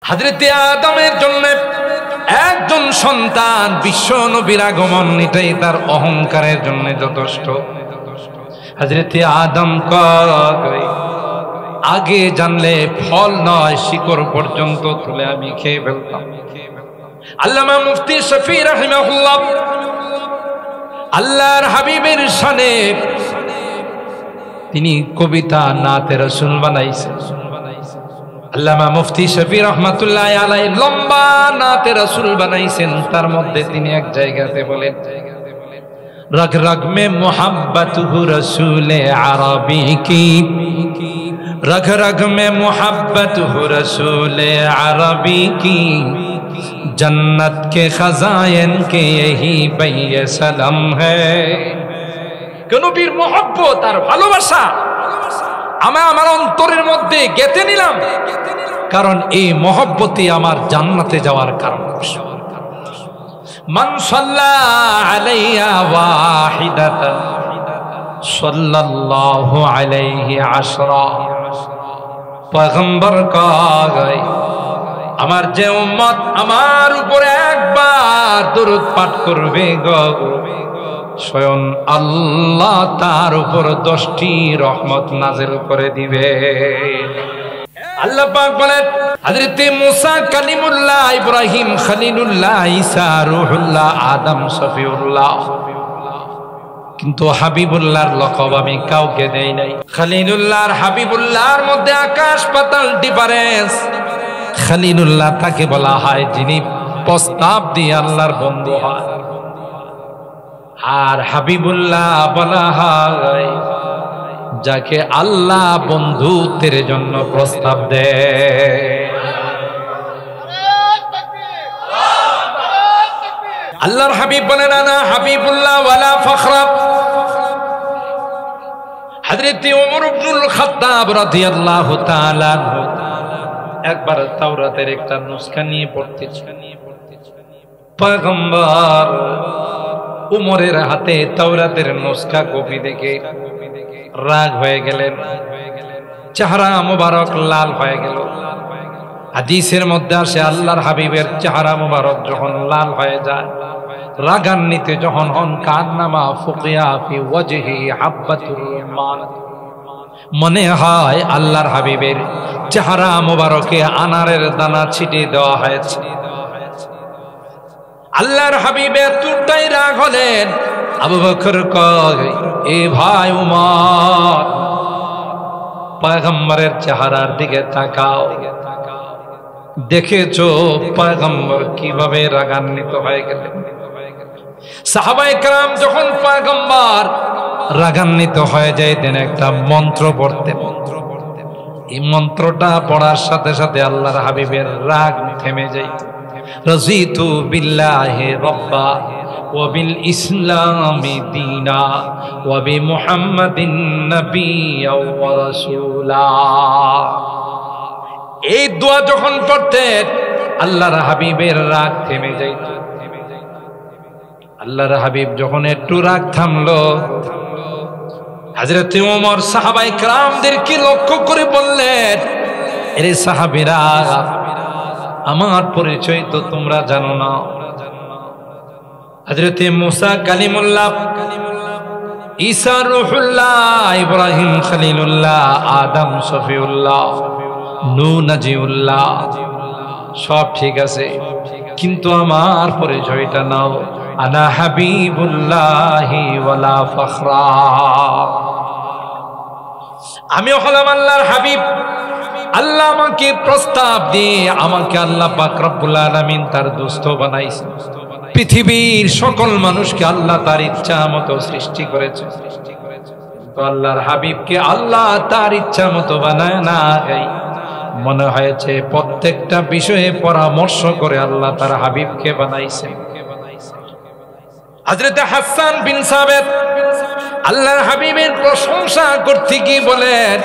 হযরতে আদমের জন্য একজন সন্তান, বিশ্ব নবীর আগমন, এটাই তার অহংকারের জন্য যথেষ্ট। হযরতে আদম কয় আগে জানলে ফল নয় শিকড় পর্যন্ত তুলে আমি খেয়ে ফেলতাম। আল্লামা মুফতি শফি রাহিমাহুল্লাহ আল্লাহর হাবিবের শানে তিনি কবিতা নাতে রাসূল বানাইছেন। আল্লামা মুফতি শফি রহমাতুল্লাহ আলাইহি লম্বা নাতে রাসূল বানাইছেন। তার মধ্যে তিনি এক জায়গাতে বলেন, रग रग में मोहब्बत हूँ रसूल अरबी की, रग रग में मोहब्बत हूँ रसूल अरबी की, जन्नत के खजाइन के यही बैय सलम है। নবীর মোহব্বত আর ভালোবাসা আমি আমার অন্তরের মধ্যে গেঁথে নিলাম, কারণ এই মোহব্বতই আমার জান্নাতে যাওয়ার কারণ। মান সাল্লা আলাইয়া ওয়াহিদাতান সাল্লাল্লাহু আলাইহি আশরা। পয়গম্বর কয় আমার যে উম্মত আমার উপরে একবার দরুদ পাঠ করবে গো, স্বয়ং আল্লাহ তার উপর 10টি রহমত নাযিল করে দিবে। আল্লাহ পাক বলেন হযরত মুসা কালিমুল্লাহ, ইব্রাহিম খলিলুল্লাহ, ঈসা রূহুল্লাহ, আদম সফিউল্লাহ, কিন্তু হাবিবুল্লাহর লকব আমি কাউকে দেই নাই। খলিলুল্লাহ আর হাবিবুল্লাহর মধ্যে আকাশ পাতাল ডিফারেন্স। খলিলুল্লাহ তাকে বলা হয় যিনি প্রস্তাব দিয়ে আল্লাহর বন্ধু হয়, আর হাবিবুল্লাহ বলা হয় যাকে আল্লাহ বন্ধুত্বের জন্য প্রস্তাব দেয়। আল্লাহর হাবিব বলেন আনা হাবিবুল্লাহ ওয়ালা ফখরা। হযরত ওমর ইবনুল খাত্তাব রাদিয়াল্লাহু তাআলা একবার তাওরাতের একটা নুসখা নিয়ে পড়তেছেন। পয়গম্বর উমরের হাতে তাওরাতের নুসখা কপি দেখে রাগ হয়ে গেলেন, চেহারা মুবারক লাল হয়ে গেল। হাদিসের মধ্যে আসে আল্লাহর হাবিবের চেহারা মুবারক যখন লাল হয়ে যায়, রাগান্বিত যখন হন, কান্নামা ফুকিয়া ফি ওয়াজহি হাব্বাতুর রুমান, মনে হয় আল্লাহর হাবিবের চেহারা মুবারকে আনারের দানা ছিটিয়ে দেওয়া হয়েছে। আল্লাহর হাবিবের তুরটাই রাগ হলেন। আবু বকর কয় এ ভাই উমর, পয়গম্বরের চেহারার দিকে তাকাও, দেখেছো পয়গম্বর কিভাবে রাগান্বিত হয়ে গেলেন। সাহাবায়ে কেরাম যখন পয়গম্বর রাগান্বিত হয়ে যেতেন একটা মন্ত্র পড়তেন, এই মন্ত্রটা পড়ার সাথে সাথে আল্লাহর হাবিবের রাগ থেমে যেত। রাযীতু বিল্লাহি রাব্বা ওয়া বিল ইসলামি দীনা ওয়া বি মুহাম্মাদিন নাবিয়্যা ওয়া রাসূলা। এই দোয়া যখন পড়তেন আল্লাহর হাবিবের রাগ থেমে যেত। আল্লাহর হাবিব যখন একটু রাগ থামলো, হযরত ওমর সাহাবায়ে কেরামদেরকে লক্ষ্য করে বললেন, এরে সাহাবীরা, আমার পরিচয় তো তোমরা জানো না। হযরত মুসা কালিমুল্লাহ, ঈসা রূহুল্লাহ, ইব্রাহিম খলিলুল্লাহ, আদম সফিউল্লাহ, নূহ নাজিউল্লাহ, সব ঠিক আছে, কিন্তু আমার পরিচয়টা নাও। আনা হাবিবুল্লাহি ওয়ালা ফখরা। আমি হলাম আল্লাহর হাবিব। আল্লাহ আমাকে প্রস্তাব দিয়ে আমাকে আল্লাহ পাক রব্বুল আলামিন তার দোস্ত বানাইছেন। পৃথিবীর সকল মানুষকে আল্লাহ তার ইচ্ছা মতো সৃষ্টি করেছেন, তো আল্লাহর হাবিবকে আল্লাহ তার ইচ্ছা মতো বানায় না। মনে হয়েছে প্রত্যেকটা বিষয়ে পরামর্শ করে আল্লাহ তার হাবিবকে বানাইছেন। হযরত হাসান বিন সাবিত আল্লাহর হাবিবের প্রশংসা করতে গিয়ে বলেন,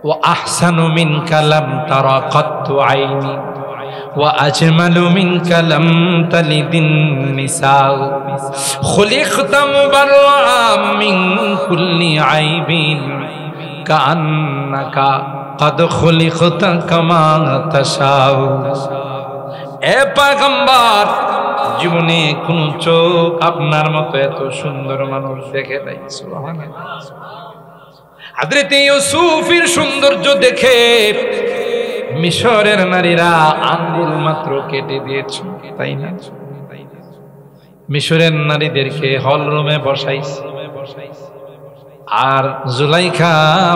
ওয়া আহসানু মিনকা লাম তারা কাত্তু আইনি ওয়া আজমালু মিনকা লাম তালিদিন নিসা খুলিকতা মুবাররাম মিন কুল্লি আইবিন কান্নাকা قد خلقت كما تشاء এ পয়গম্বর জীবনে কোন চোখ আপনার মতো এত সুন্দর মানুষ দেখে নাই সুবহানাল্লাহ হযরত ইউসুফের সৌন্দর্য দেখে মিশরের নারীরা আঙ্গুল মাত্র কেটে দিয়েছে তাই না মিশরের নারীদেরকে হল রুমে বসাইছে আর জুলাইখা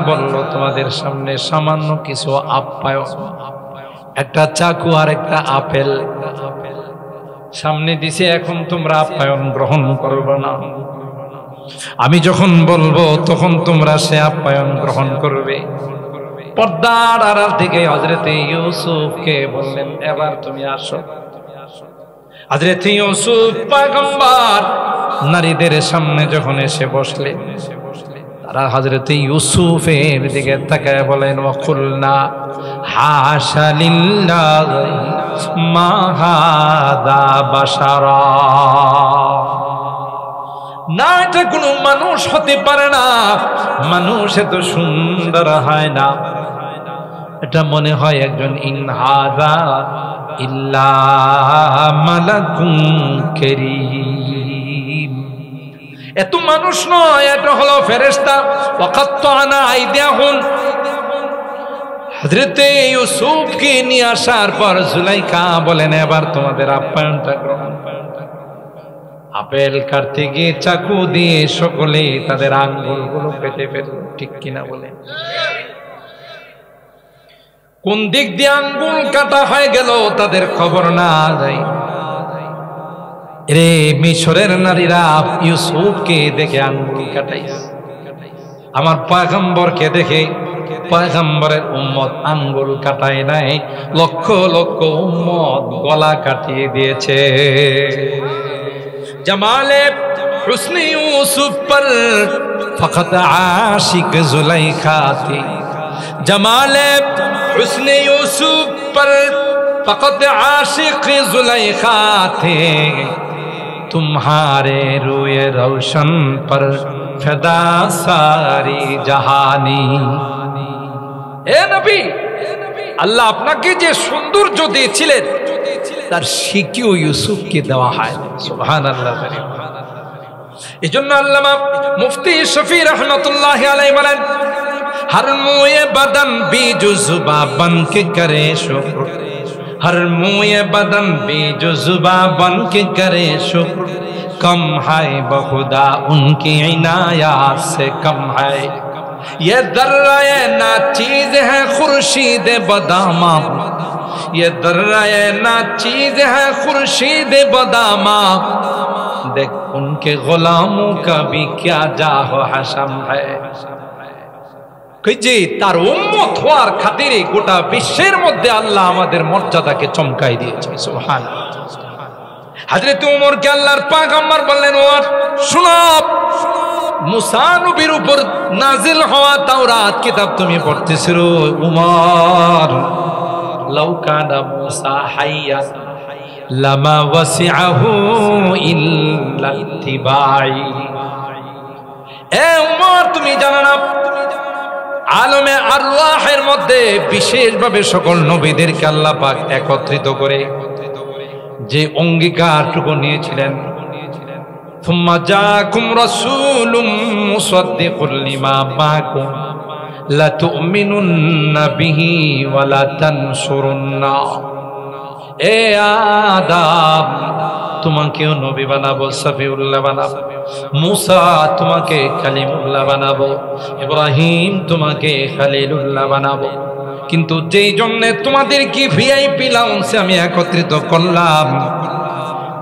বলল তোমাদের সামনে সামান্য কিছু আপ্যায়ন একটা চাকু আর একটা আপেল সামনে দিছে এখন তোমরা আপ্যায়ন গ্রহণ করবে না আমি যখন বলবো তখন তোমরা সে আপ্যায়ন গ্রহণ করবে পর্দার আড়াল থেকে হযরত ইউসুফকে বললেন এবার তুমি আসো হযরত ইউসুফ পয়গম্বর নারীদের সামনে যখন এসে বসলেন তারা হযরত ইউসুফের দিকে তাকায় বলেন ওয়াকুলনা হাশা লিল্লাহি মা হাযা বাশারা না এটা কোনো মানুষ হতে পারে না মানুষ এত সুন্দর হয় না এটা মনে হয় একজন ইন হাযা ইল্লা মালাকুন কারীম এত মানুষ নয় এটা হলো ফেরেশতা ওয়াকাত্তানা আইদিয়াহুম হযরত ইউসুফকে নিয়ে আসার পর জুলাইখা বলেন এবার তোমাদের আপ্যায়নটা গ্রহণ আপেল কাটতে গিয়ে চাকু দিয়ে সকলে তাদের আঙ্গুলগুলো কেটে ফেলল ঠিক কিনা বলেন কোন দিক দিয়ে আঙ্গুল কাটা হয়ে গেল তাদের খবর না যায় রে মিশরের নারীরা ইউসুফকে দেখে আঙ্গুল কাটাইছে আমার পয়গম্বরকে দেখে পয়গম্বরের উম্মত আঙ্গুল কাটায় নাই লক্ষ লক্ষ উম্মত গলা কাটিয়ে দিয়েছে जमाले हुस्न यूसुफ पर फकत आशिक जुलैखा थी जमाले हुस्न यूसुफ पर फकत आशिक जुलैखा थे तुम्हारे रूए रोशन पर फिदा सारी जहानी ए नबी আল্লাহ আপনাকে যে সৌন্দর্য দিয়েছিলেন তার শিকিও ইউসুফকে দেওয়া হয় সুবহানাল্লাহ এজন্য আল্লামা মুফতি শফি রাহমাতুল্লাহি আলাইহি বলেন हर मुए बदन भी जुज़बा बन के करे शुक्र हर मुए बदन भी जुज़बा बन के करे शुक्र कम है बहुदा उनकी इनायत से कम है ये दर्राए ना चीज है खुर्शीद बदामा ये दर्राए ना चीज है खुर्शीद बदामा देख उनके गुलामों का भी क्या जाहो हशम है যে তার উম্মত হওয়ার খাতিরে গোটা বিশ্বের মধ্যে আল্লাহ আমাদের মর্যাদাকে চমকাই দিয়েছে সুবহানাল্লাহ হযরত ওমরকে আল্লাহর পয়গম্বর বললেন ওমর শুনো মুসা নবীর উপর নাজিল হওয়া তাওরাত কিতাব তুমি পড়তেছো ওমর লাউ কানা মুসা হাইয়া লামা ওয়াসিআহু ইল্লা ইত্তিবাই এ ওমর তুমি জানো না আলমে আরওয়াহের মধ্যে বিশেষভাবে সকল নবীদেরকে আল্লাহ পাক একত্রিত করে যে অঙ্গীকারটুকু নিয়েছিলেন থুম্মা জাকুম রাসূলুম মুসাদ্দিকুল লিমা মাকুম লা তুমিনুন্না বিহি ওয়া লা তানসুরুন্না এ আদম তোমাকেও নবী বানাবো সফিউল্লাহ বানাবো মুসা তোমাকে কালিমুল্লাহ বানাবো ইব্রাহিম তোমাকে খলিলুল্লাহ বানাবো কিন্তু যেই জন্য তোমাদের কি ভিআইপি লাউঞ্জে আমি একত্রিত করলাম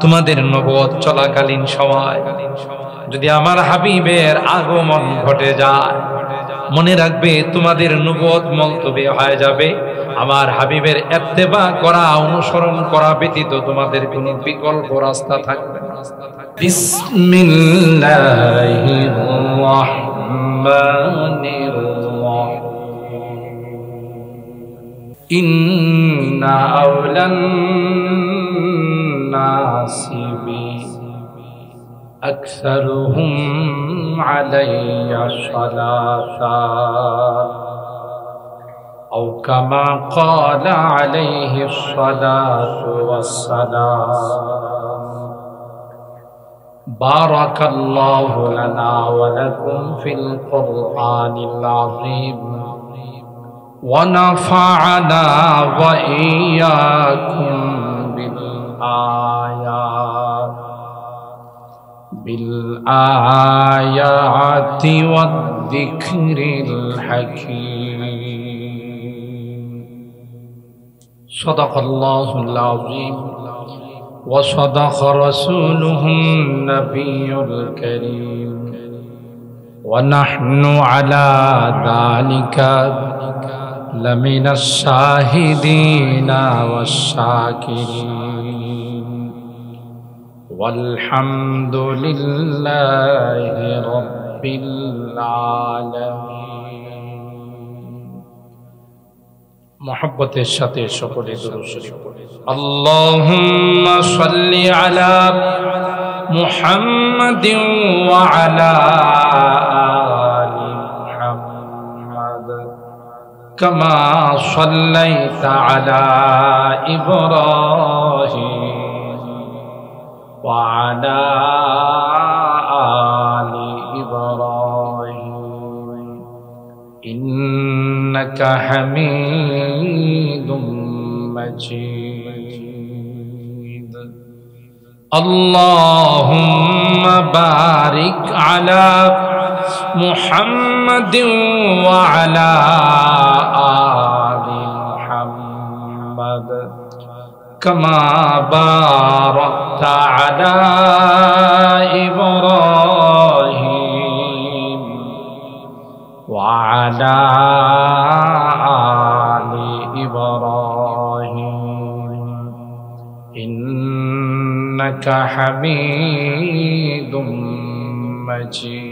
তোমাদের নবুয়ত চলাকালীন সময় যদি আমার হাবিবের আগমন ঘটে যায় মনে রাখবে তোমাদের নবুয়ত মুলতবি হয়ে যাবে আমার হাবিবের ইত্তেবা করা অনুসরণ করা ব্যতীত তোমাদের কোনো বিকল্প রাস্তা থাকবে না বিসমিল্লাহির রহমানির রহিম ইন্না আওলান নাসি বি আকসারুহুম আলাইয়া সালাতা أو كما قال عليه الصلاة والسلام بارك الله لنا ولكم في القرآن العظيم ونفعنا وإياكم بالآيات والذكر الحكيم صدق الله العظيم وصدق رسوله النبي الكريم ونحن على ذلك لمن الشاهدين والشاكرين والحمد لله رب العالمين محبت الشاطئ شكر درود شريف اللهم صل على محمد وعلى آل محمد كما صليت على إبراهيم وعلى آل إبراهيم إنك حميد مجيد اللهم بارك على محمد وعلى آل محمد كما باركت على إبراهيم وعلى آل إبراهيم إنك حميد مجيد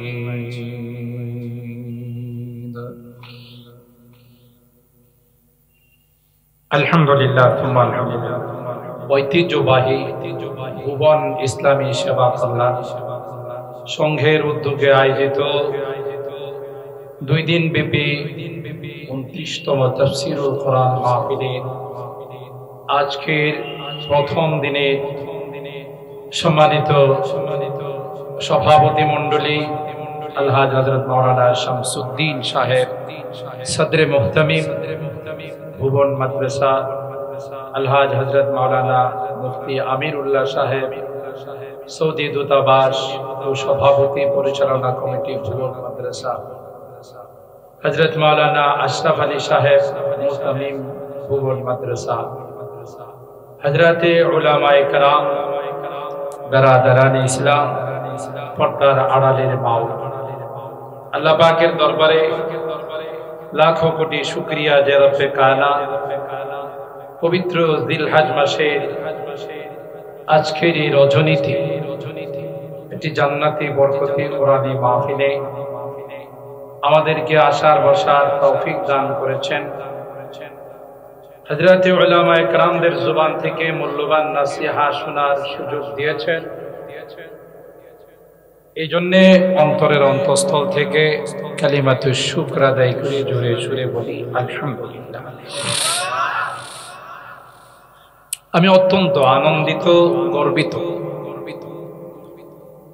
আলহামদুলিল্লাহ থুম্মা আলহামদুলিল্লাহ ঐতিহ্যবাহী ভুবন ইসলামী সেবা কল্যাণ সংঘের উদ্যোগে আয়োজিত 2 দিন ব্যাপী 29তম তাফসীরুল কোরআন মাহফিলের আজকের প্রথম দিনে সম্মানিত সভাপতি মণ্ডলী আলহাজ হযরত মাওলানা শামসুদ্দিন সাহেব সদরে মুহতামিম ভুবন মাদ্রাসা আলহাজ হযরত মাওলানা মুফতি আমিরুল্লাহ সাহেব সৌদি দূতাবাস ও সভাপতি পরিচালনা কমিটি ভুবন মাদ্রাসা হযরত মাওলানা আশরাফ আলী সাহেব মুহতামিম ভুবন মাদ্রাসা হযরতে উলামায়ে কেরাম বেরাদারানে ইসলাম পর্দার আড়ালের মা আল্লাহ পাকের দরবারে লাখো কোটি শুকরিয়া যে রব্বে কায়নাত পবিত্র জিলহজ মাসের আজকের এই রজনীতে একটি জান্নাতি বরকতি কোরআনী মাহফিলে আমাদেরকে আসার বসার তৌফিক দান করেছেন হযরতে উলামায়ে কেরামদের জবান থেকে মূল্যবান নসিহত শোনার সুযোগ দিয়েছেন এই জন্য অন্তরের অন্তঃস্থল থেকে কালিমাতুশ শুকর আদায় করে জোরে সুরে বলি আলহামদুলিল্লাহ। আমি অত্যন্ত আনন্দিত গর্বিত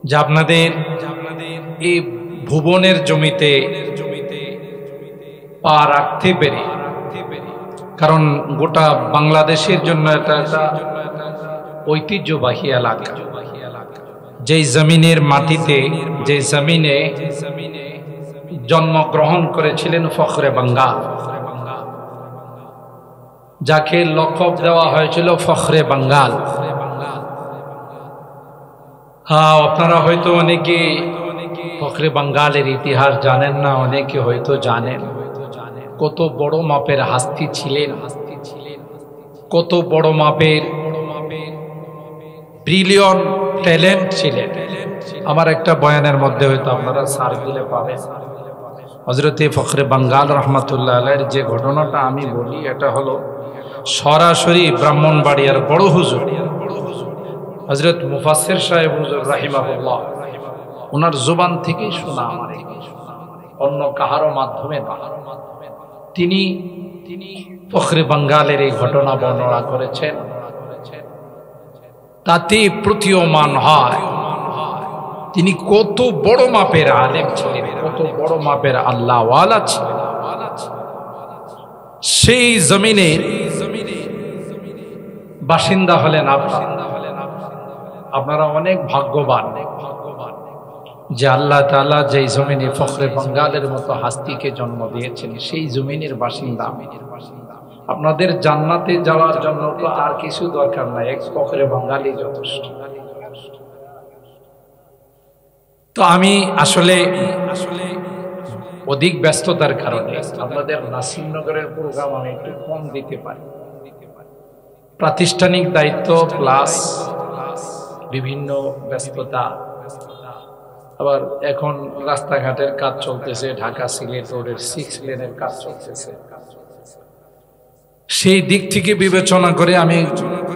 যে আপনাদের এই ভুবনের জমিতে পা রাখতে পেরে, কারণ গোটা বাংলাদেশের জন্য এটা একটা ঐতিহ্যবাহী এলাকা। যে জমিনের মাটিতে, যে জমিনে জন্মগ্রহণ করেছিলেন ফখরে বাঙ্গাল, যাকে লকব দেওয়া হয়েছিল ফখরে বাঙ্গাল। হ্যাঁ, আপনারা হয়তো অনেকে ফখরে বাঙ্গালের ইতিহাস জানেন না, অনেকে হয়তো জানেন। কত বড় মাপের হাস্তি ছিলেন, কত বড় মাপের ব্রিলিয়ন্ট ট্যালেন্ট ছিলেন। আমার একটা বয়ানের মধ্যে হয়তো আপনারা সার দিলে পাবেন। হযরতে ফখরে বাঙ্গাল রহমাতুল্লাহ আলাইহির যে ঘটনাটা আমি বলি, এটা হলো সরাসরি ব্রাহ্মণবাড়িয়ার বড় হুজুর হযরত মুফাসসির সাহেব হুজুর রাহিমাহুল্লাহ, ওনার জবান থেকেই শোনা, আমার অন্য কাহারও মাধ্যমে না। তিনি ফখরে বাঙ্গালের এই ঘটনা বর্ণনা করেছেন, তাতে প্রতীয়মান হয় তিনি কত বড় মাপের আলেম ছিলেন, কত বড় মাপের আল্লাহওয়ালা ছিলেন। সেই জমিনের বাসিন্দা হলেন আপনারা অনেক ভাগ্যবান যে আল্লাহ তাআলা যেই জমিনে ফখরে বাঙ্গালের মতো হাস্তিকে জন্ম দিয়েছেন সেই জমিনের বাসিন্দা। আপনাদের জান্নাতে যাওয়ার জন্য তো আর কিছু দরকার নাই, এক ফখরে বাঙ্গালি যথেষ্ট। তো আমি আসলে অধিক ব্যস্ততার কারণে আপনাদের নাসিরনগরের প্রোগ্রাম আমি একটু কম দিতে পারি। প্রাতিষ্ঠানিক দায়িত্ব প্লাস বিভিন্ন ব্যস্ততা, আবার এখন রাস্তাঘাটের কাজ চলতেছে, ঢাকা সিলেট রোডের 6 লেনের কাজ চলতেছে। সেই দিক থেকে বিবেচনা করে আমি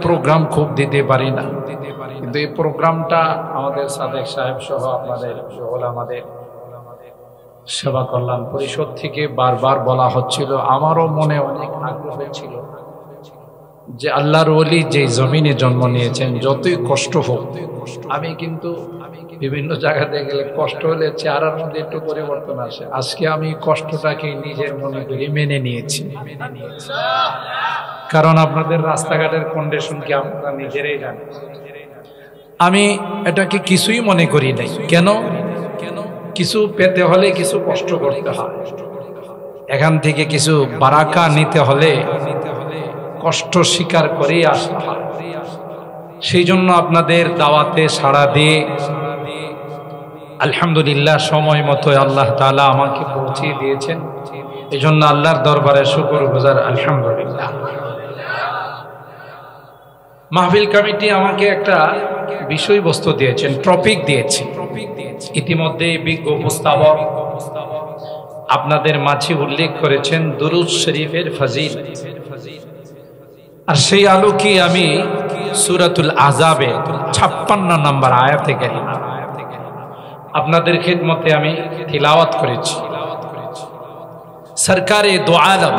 প্রোগ্রাম খুব দিতে পারি না, কিন্তু এই প্রোগ্রামটা আমাদের সাদেক সাহেব সহ আপনাদের আমাদের সেবা কল্যাণ পরিষদ থেকে বারবার বলা হচ্ছিল। আমারও মনে অনেক আগ্রহ ছিল যে আল্লাহর ওলি যে জমিনে জন্ম নিয়েছেন যতই কষ্ট হোক, আমি কিন্তু বিভিন্ন জায়গাতে গেলে কষ্ট হলে চেহারার মধ্যে একটু পরিবর্তন আসে। আজকে আমি কষ্টটাকে নিজের মনে করি মেনে নিয়েছি, কারণ আপনাদের রাস্তাঘাটের কন্ডিশন কি আপনারা নিজেরাই জানেন। আমি এটাকে কিছুই মনে করি নাই। কেন? কিছু পেতে হলে কিছু কষ্ট করতে হয়, এখান থেকে কিছু বারাকা নিতে হলে কষ্ট স্বীকার করেই আসতে হয়। সেই জন্য আপনাদের দাওয়াতে সাড়া দিয়ে আলহামদুলিল্লাহ সময় মতো আল্লাহ তাআলা আমাকে পৌঁছে দিয়েছেন, এই জন্য আল্লাহর দরবারে শুকরগুজার আলহামদুলিল্লাহ। মাহফিল কমিটি আমাকে একটা বিষয়বস্তু দিয়েছেন, টপিক দিয়েছে। ইতিমধ্যে বিজ্ঞ উপস্থাপক আপনাদের মাঝে উল্লেখ করেছেন দুরূদ শরীফের ফজিলত, আর সেই আলোকে আমি সূরাতুল আযাবের 56 নম্বর আয়াতে কারিমা আপনাদের খিদমতে আমি তিলাওয়াত করেছি। সরকারে দো আলম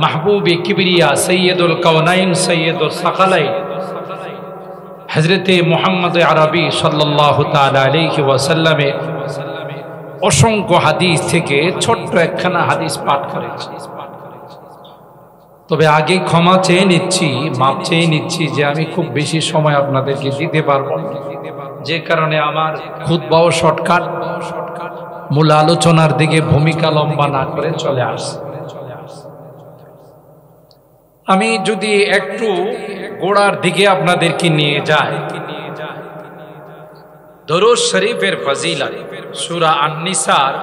মাহবুবে কিবরিয়া সৈয়দুল কাউনাইন সৈয়দুল সাকালাইন হযরতে মুহাম্মদ আরবি সাল্লাল্লাহু তাআলা আলাইহি ওয়াসাল্লামের অসংখ্য হাদিস থেকে ছোট্ট একখানা হাদিস পাঠ করেছি। তবে আগে ক্ষমা চেয়ে নিচ্ছি, মাপ চেয়ে নিচ্ছি যে আমি খুব বেশি সময় আপনাদেরকে দিতে পারবো না, যে কারণে আমার খুতবাও শর্টকাট, মূল আলোচনার দিকে ভূমিকা লম্বা না করে চলে আসে। আমি যদি একটু গোড়ার দিকে আপনাদেরকে নিয়ে যাই, দরুদ শরীফের ফজিলত সূরা আন-নিসার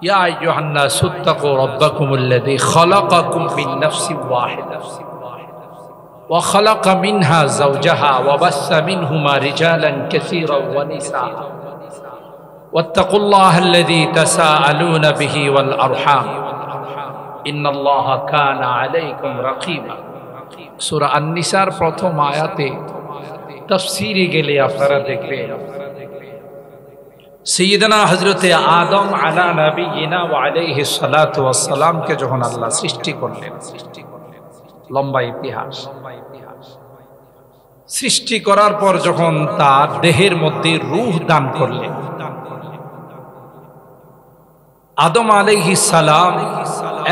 ইয়া আইয়ুহান নাসু তাকু রাব্বাকুমুল্লাযী খালাকাকুম মিন নাফসিন ওয়াহিদা ওয়া খালাকা মিনহা যাওজাহা ওয়া বাসসা মিনহুমা রিজালান কাসীরান ওয়া নিসা ওয়াত্তাকুল্লাহাল্লাযী তাসাআলুনা বিহি ওয়াল আরহাম ইন্নাল্লাহা কানা আলাইকুম রাকীবা। সূরা আন-নিসার প্রথম আয়াতে তাফসীরে গেলে আপনারা দেখবেন সাইয়্যিদানা হযরতে আদম আলা নবিয়িনা ওয়া আলাইহিস সালাতু ওয়াস সালামকে যখন আল্লাহ সৃষ্টি করলেন, লম্বা ইতিহাস, সৃষ্টি করার পর যখন তার দেহের মধ্যে রূহ দান করলেন, আদম আলাইহিস সালাম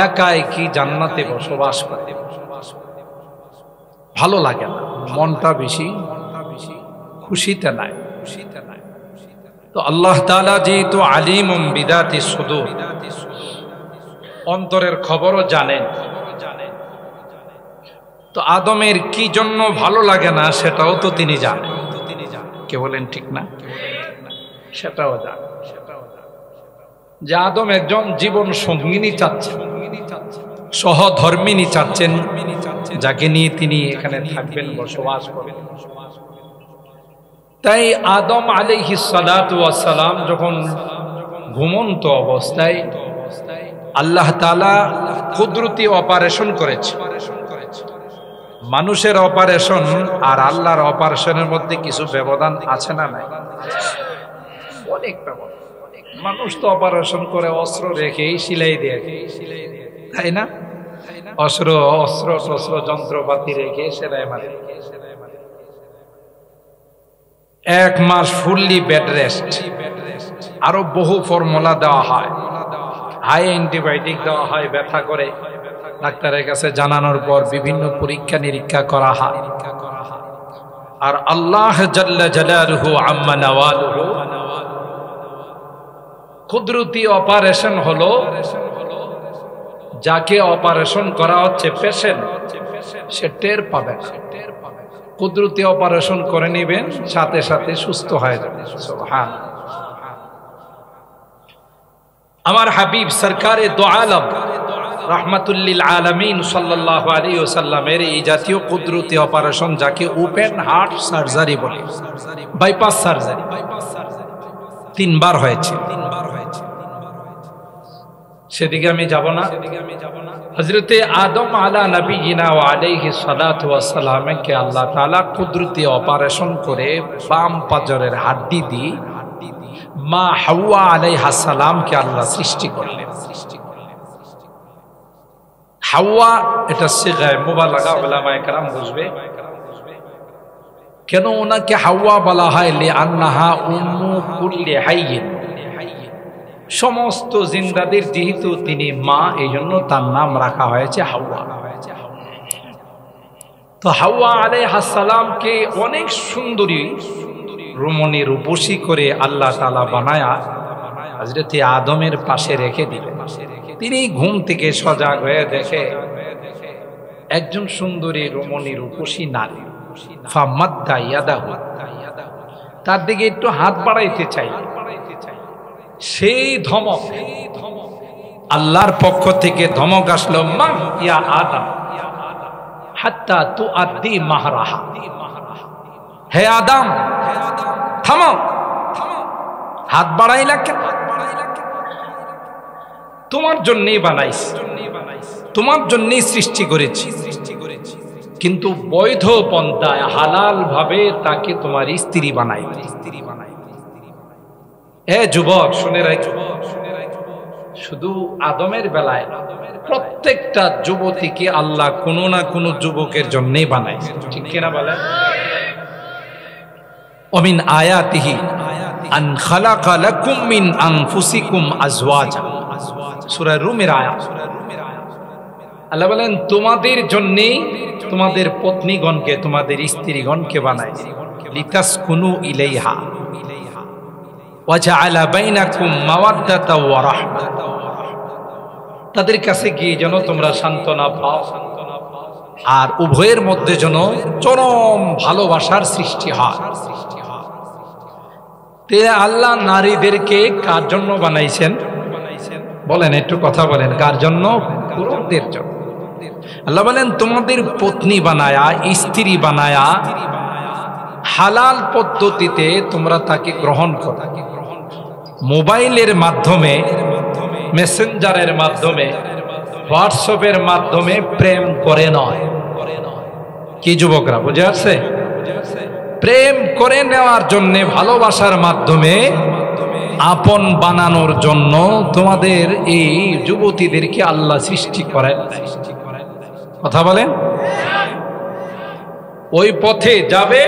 একা একই জান্নাতে বসবাস করে, ভালো লাগে না, মনটা বেশি খুশিতে নাই। তো আল্লাহ তাআলা যেহেতু আলিমুম বিদাতিস সুদূর, অন্তরের খবরও জানেন, তো আদমের কি জন্য ভালো লাগে না সেটাও তো তিনি জানেন। কে বলেন ঠিক না? সেটাও জানেন যে আদম একজন জীবন সঙ্গিনী চাচ্ছেন, সহধর্মিনী চাচ্ছেন, যাকে নিয়ে তিনি এখানে থাকবেন, বসবাস করবেন। তাই আদম আলাইহিস সালাতু ওয়াস সালাম যখন ঘুমন্ত অবস্থায় আল্লাহ তাআলা কুদরতি অপারেশন করেছে। মানুষের অপারেশন আর আল্লাহর অপারেশনের মধ্যে কিছু ব্যবধান আছে না নাই? অনেক ব্যবধান। মানুষ তো অপারেশন করে অস্ত্র রেখে সেলাই দিয়ে, তাই না? অস্ত্র টস্ত্র যন্ত্রপাতি রেখে সেলাই মারে। 1 মাস ফুললি বেড রেস্ট, আরো বহু ফর্মুলা দেওয়া হয়, হাই অ্যান্টিবায়োটিক দেওয়া হয় ব্যথা করে, ডাক্তারের কাছে জানানোর পর বিভিন্ন পরীক্ষা নিরীক্ষা করা হয়। আর আল্লাহ জাল্লা জালালুহু আম্মা নাওয়ালুহু কুদরতি অপারেশন হলো, যাকে অপারেশন করা হচ্ছে পেশেন্ট সে টের পাবে না। কুদরতি অপারেশন করে নেবেন, সাথে সাথে সুস্থ হয়ে যাবে। সুবহানাল্লাহ। আমার হাবিব সরকারে দো আলম রাহমাতুল লিল আলামিন সাল্লাল্লাহু আলাইহি ওয়াসাল্লামের এই জাতীয় কুদরতি অপারেশন, যাকে ওপেন হার্ট সার্জারি বলে, বাইপাস সার্জারি, 3 বার হয়েছে। সেদিকে আমি যাব না। হযরতে আদম আলা নবিয়িনা ওয়া আলাইহি সালাতু ওয়াস সালামকে আল্লাহ তাআলা কুদরতি অপারেশন করে বাম পাজরের হাড্ডি দিয়ে মা হাওয়া আলাইহা সালামকে আল্লাহ সৃষ্টি করলেন। হাওয়া এটা সিগায়ে মুবালাগা, উলামায়ে কেরাম বুঝবে কেন ওনাকে হাওয়া বলা হয়। লিআন্নাহা উম্মু কুল্লি হাইয়িন, সমস্ত জিন্দাদের যেহেতু তিনি মা, এই জন্য তার নাম রাখা হয়েছে হাওয়া। তো হাওয়া আলাইহিস সালামকে অনেক সুন্দরী রমণী রূপসী করে আল্লাহ তাআলা বানায়া হযরতে আদমের পাশে রেখে দিলেন। তিনি ঘুম থেকে সজাগ হয়ে দেখে একজন সুন্দরী রমণী রূপসী নারী, ফামাদ্দা ইয়াদাহু, তার দিকে একটু হাত বাড়াইতে চাই। সেই ধমক, আল্লাহর পক্ষ থেকে ধমক আসলো, মা ইয়া আদম হাত্তা তুআদ্দি মাহরাহা, হে আদম থামো, হাত বাড়াইলা কেন? তোমার জন্যই বানাইছি, তোমার জন্যই সৃষ্টি করেছি, কিন্তু বৈধ পন্থায় হালাল ভাবে তাকে তোমার স্ত্রী বানাই। হে যুবক শুনে রাখো, শুধু আদমের বেলায় প্রত্যেকটা যুবতীকে আল্লাহ কোনো না কোনো যুবকের জন্যই বানায়, ঠিক কিনা বলেন? ওমিন আয়াতিহি আন খালাকা লাকুম মিন আনফুসিকুম আজওয়াজা, সূরা রুমের আয়াত। আল্লাহ বলেন তোমাদের জন্যই তোমাদের পত্নীগণকে, তোমাদের স্ত্রীগণকে বানায়, লিতাসকুনু ইলাইহা ওয়া জাআলা বাইনাকুম মাওয়াদ্দাতা ওয়া রাহমা, তাদের কাছে গিয়ে যেন তোমরা সান্ত্বনা পাও আর উভয়ের মধ্যে যেন চরম ভালোবাসার সৃষ্টি হয়। আল্লাহ নারীদেরকে কার জন্য বানাইছেন বলেন? একটু কথা বলেন, কার জন্য? পুরুষদের জন্য। আল্লাহ বলেন তোমাদের পত্নী বানায়া, স্ত্রী বানায়া হালাল পদ্ধতিতে তোমরা তাকে গ্রহণ করো। মোবাইলের মাধ্যমে, মেসেঞ্জারের মাধ্যমে, হোয়াটসঅ্যাপের মাধ্যমে প্রেম করে নয়। কি যুবকরা বুঝে আসছে? প্রেম করে নেওয়ার জন্য, ভালোবাসার মাধ্যমে আপন বানানোর জন্য তোমাদের এই যুবতীদেরকে আল্লাহ সৃষ্টি করেন। কথা বলেন? ওই পথে যাবে,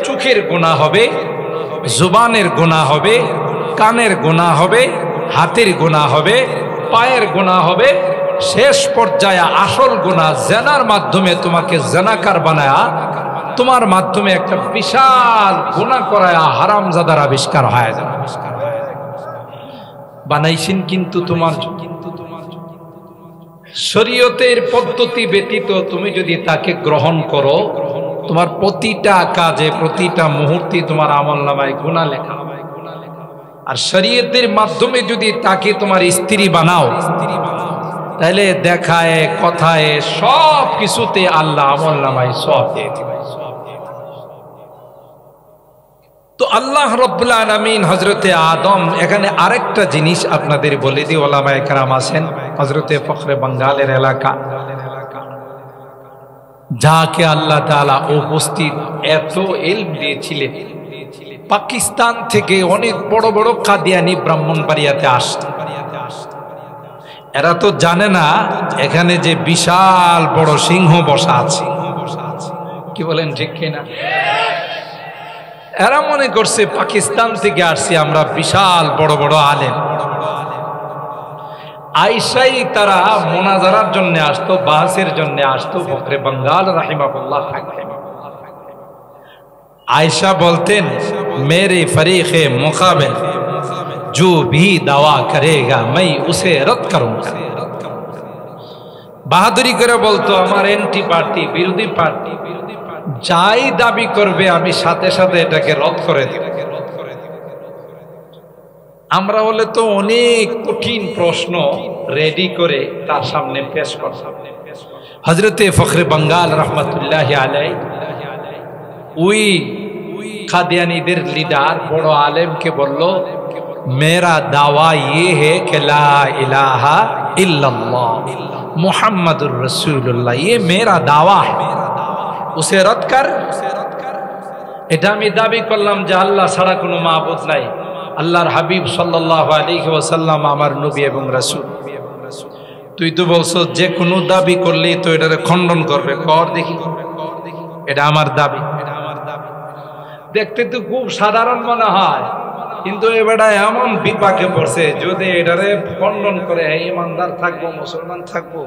চোখের গুনাহ হবে, জুবানের গুনাহ হবে, কানের গুনাহ হবে, হাতের গুনাহ হবে, পায়ের গুনাহ হবে, শেষ পর্যায়ে আসল গুনাহ জেনার মাধ্যমে তোমাকে জেনাকার বানায়া তোমার মাধ্যমে একটা বিশাল গুনাহ করায়া হারামজাদার আবিষ্কার হয় যাবে। বানাইছেন কিন্তু তোমার শরীয়তের পদ্ধতি ব্যতীত তুমি যদি তাকে গ্রহণ করো, তোমার প্রতিটা কাজে, প্রতিটা মুহূর্তে তোমার আমলনামায় গুনাহ লেখা। আর শরীয়তের মাধ্যমে যদি তাকে তোমার স্ত্রী বানাও, তাহলে দেখায়, কথায়, সব কিছুতে আল্লাহ আমলনামায় সওয়াব দিয়ে দিবে। তো আল্লাহ রাব্বুল আলামিন হযরতে আদম, এখানে আরেকটা জিনিস আপনাদের বলে দিই, ওলামায়ে কেরাম আছেন, হযরতে ফখরে বাঙ্গালের এলাকা, যাকে আল্লাহ তাআলা উপস্থিত এত ইলম দিয়েছিলেন, পাকিস্তান থেকে অনেক বড় বড় কাদিয়ানি ব্রাহ্মণবাড়িয়াতে আসতেন। এরা তো জানে না এখানে যে বিশাল বড় সিংহ বসা আছে। কি বলেন ঠিক কিনা? এরা মনে করছে পাকিস্তান থেকে আসছি আমরা, বিশাল বড় বড় আলেম। আয়েশাই তারা মোনাজারার জন্য আসতো, বাহাসের জন্য আসতো। ফখরে বাঙ্গাল রাহিমাহুল্লাহ থাকতেন। आयशा बोलते मेरे फरीक़े मुक़ाबिल जो भी दावा करेगा मैं उसे रद्द करूंगा। বাহাদুরি করে বলতো আমার এন্টি পার্টি, বিরোধী পার্টি যাই দাবি করবে আমি সাথে সাথে এটাকে রদ করে দেব। আমরা হলে তো অনেক কঠিন প্রশ্ন রেডি করে তার সামনে পেশ করতাম। হযরতে ফখরে বাঙ্গাল রহমাতুল্লাহি আলাইহি ওই কাদিয়ানীদের লিডার বড় আলেমকে বলল मेरा दावा ये है कि ला इलाहा इल्लल्लाह मुहम्मदुर रसूलुल्लाह, ये मेरा दावा है, उसे रद्द कर। এটা আমি দাবি করলাম যে আল্লাহ ছাড়া কোনো মাবুদ নাই, আল্লাহর হাবিব সাল্লাল্লাহু আলাইহি ওয়াসাল্লাম আমার নবী এবং রাসূল। তুই তো বলছো যে কোনো দাবি করলেই তো এটারে খণ্ডন করবে, কর দেখি। এটা আমার দাবি। দেখতে তো খুব সাধারণ মনে হয়, কিন্তু এবারে এমন বিপাকে পড়ছে যদি এটারে খণ্ডন করে ইমানদার থাকবো, মুসলমান থাকবো,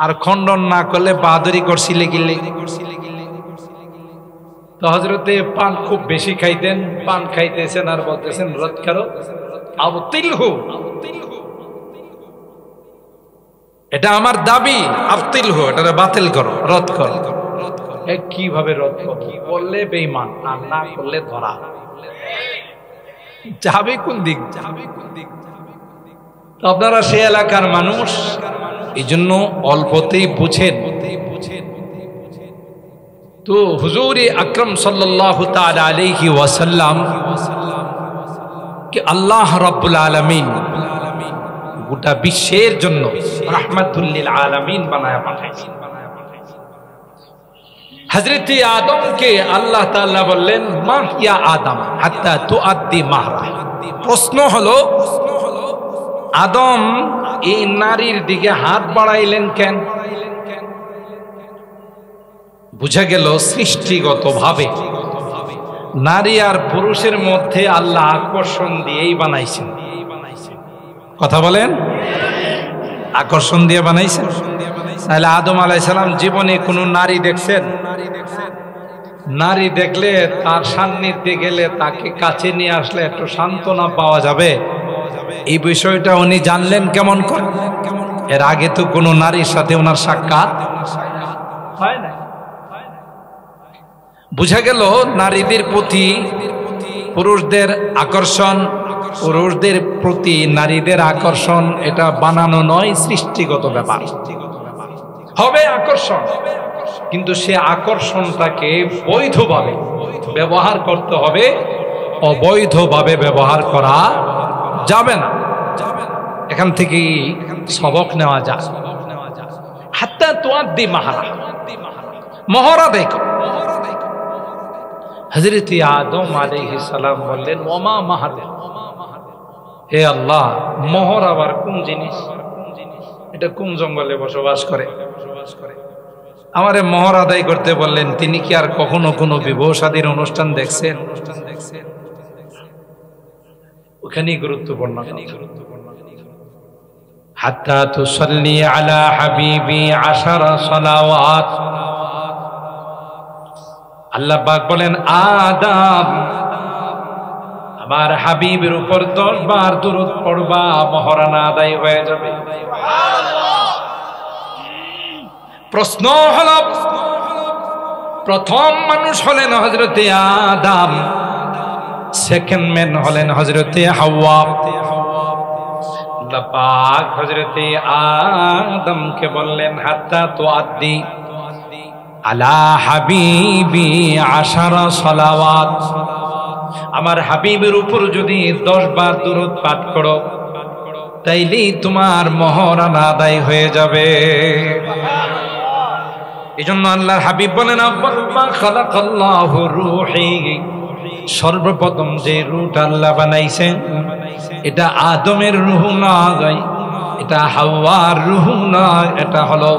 আর খণ্ডন না করলে বাহাদুরি করছিলে গিলে। তো হযরতে পান খুব বেশি খাইতেন, পান খাইতেছেন আর বলতেছেন রদ করো, আবতিলহু, এটা আমার দাবি, আবতিলহু, এটা বাতিল করো, রদ করো। কিভাবে রদ করো? বললে বেঈমান, আর না করলে ধরা যাবে কোন দিক? আপনারা সে এলাকার মানুষ, এই জন্য অল্পতেই বুঝেন। তো হুজুর আকরাম সাল্লাল্লাহু তাআলা আলাইহি ওয়াসাল্লাম কে আল্লাহ রাব্বুল আলামিন গোটা বিশ্বের জন্য রাহমাতুল লিল আলামিন বানায়া পাঠাইছেন। হযরত আদমকে আল্লাহ তাআলা বললেন মা ইয়া আদম হাত্তা তুআদ্দি মাহরা। প্রশ্ন হলো আদম এই নারীর দিকে হাত বাড়াইলেন কেন? বুঝা গেল সৃষ্টিগতভাবে নারী আর পুরুষের মধ্যে আল্লাহ আকর্ষণ দিয়েই বানাইছেন। কথা বলেন, আকর্ষণ দিয়ে বানাইছেন। তাহলে আদম আলাইহিস সালাম জীবনে কোনো নারী দেখছেন? নারী দেখলে তার সান্নিধ্যে গেলে তাকে কাছে নিয়ে আসলে একটু সান্ত্বনা পাওয়া যাবে, এই বিষয়টা উনি জানলেন কেমন করে? এর আগে তো কোনো নারীর সাথে ওনার সাক্ষাৎ হয় না। বুঝা গেল নারীদের প্রতি পুরুষদের আকর্ষণ, পুরুষদের প্রতি নারীদের আকর্ষণ এটা বানানো নয়, সৃষ্টিগত ব্যাপার। হবে আকর্ষণ, কিন্তু সে আকর্ষণটাকে বৈধভাবে ব্যবহার করতে হবে, অবৈধভাবে ব্যবহার করা যাবে না। এখান থেকে সবক নেওয়া যায়। হাত্তা তুআদ্দি মাহরা, মহরা দেখো। হযরত আদম আলাইহিস সালাম বললেন ওমা মাহরা, হে আল্লাহ মোহর আবার কোন জিনিস? এটা কোন জঙ্গলে বসবাস করে? আমারে মোহর আদায় করতে বললেন। তিনি কি আর কখনো কোনো বিবাহ শাদীর অনুষ্ঠান দেখছেন? ওখানেই গুরুত্বপূর্ণ। হাত্তা তুসাল্লি আলা হাবিবি 10 সালাওয়াত। আল্লাহ পাক বলেন আদম আমার হাবিবের উপর 10 বার দুরূদ পড়বা, মহরানা আদায় হয়ে যাবে। প্রশ্ন হলো প্রথম মানুষ হলেন হযরতে আদম, সেকেন্ড ম্যান হলেন হযরতে হাওয়া। আল্লাহ পাক হযরতে আদমকে বললেন হাত্তা তুআদ্দি আলা হাবিবি 10 সালাওয়াত। আমার হাবিবের উপর যদি 10 বার দুরূদ পাঠ করো তাইলেই তোমার মহরানা আদায় হয়ে যাবে। এজন্য আল্লাহর হাবিব বলেন আব্বা খালাকাল্লাহু রূহি, সর্বপ্রথম যে রূহটা আল্লাহ বানাইছেন এটা আদমের রূহ নয়, এটা হাওয়ার রূহ নয়, এটা হলো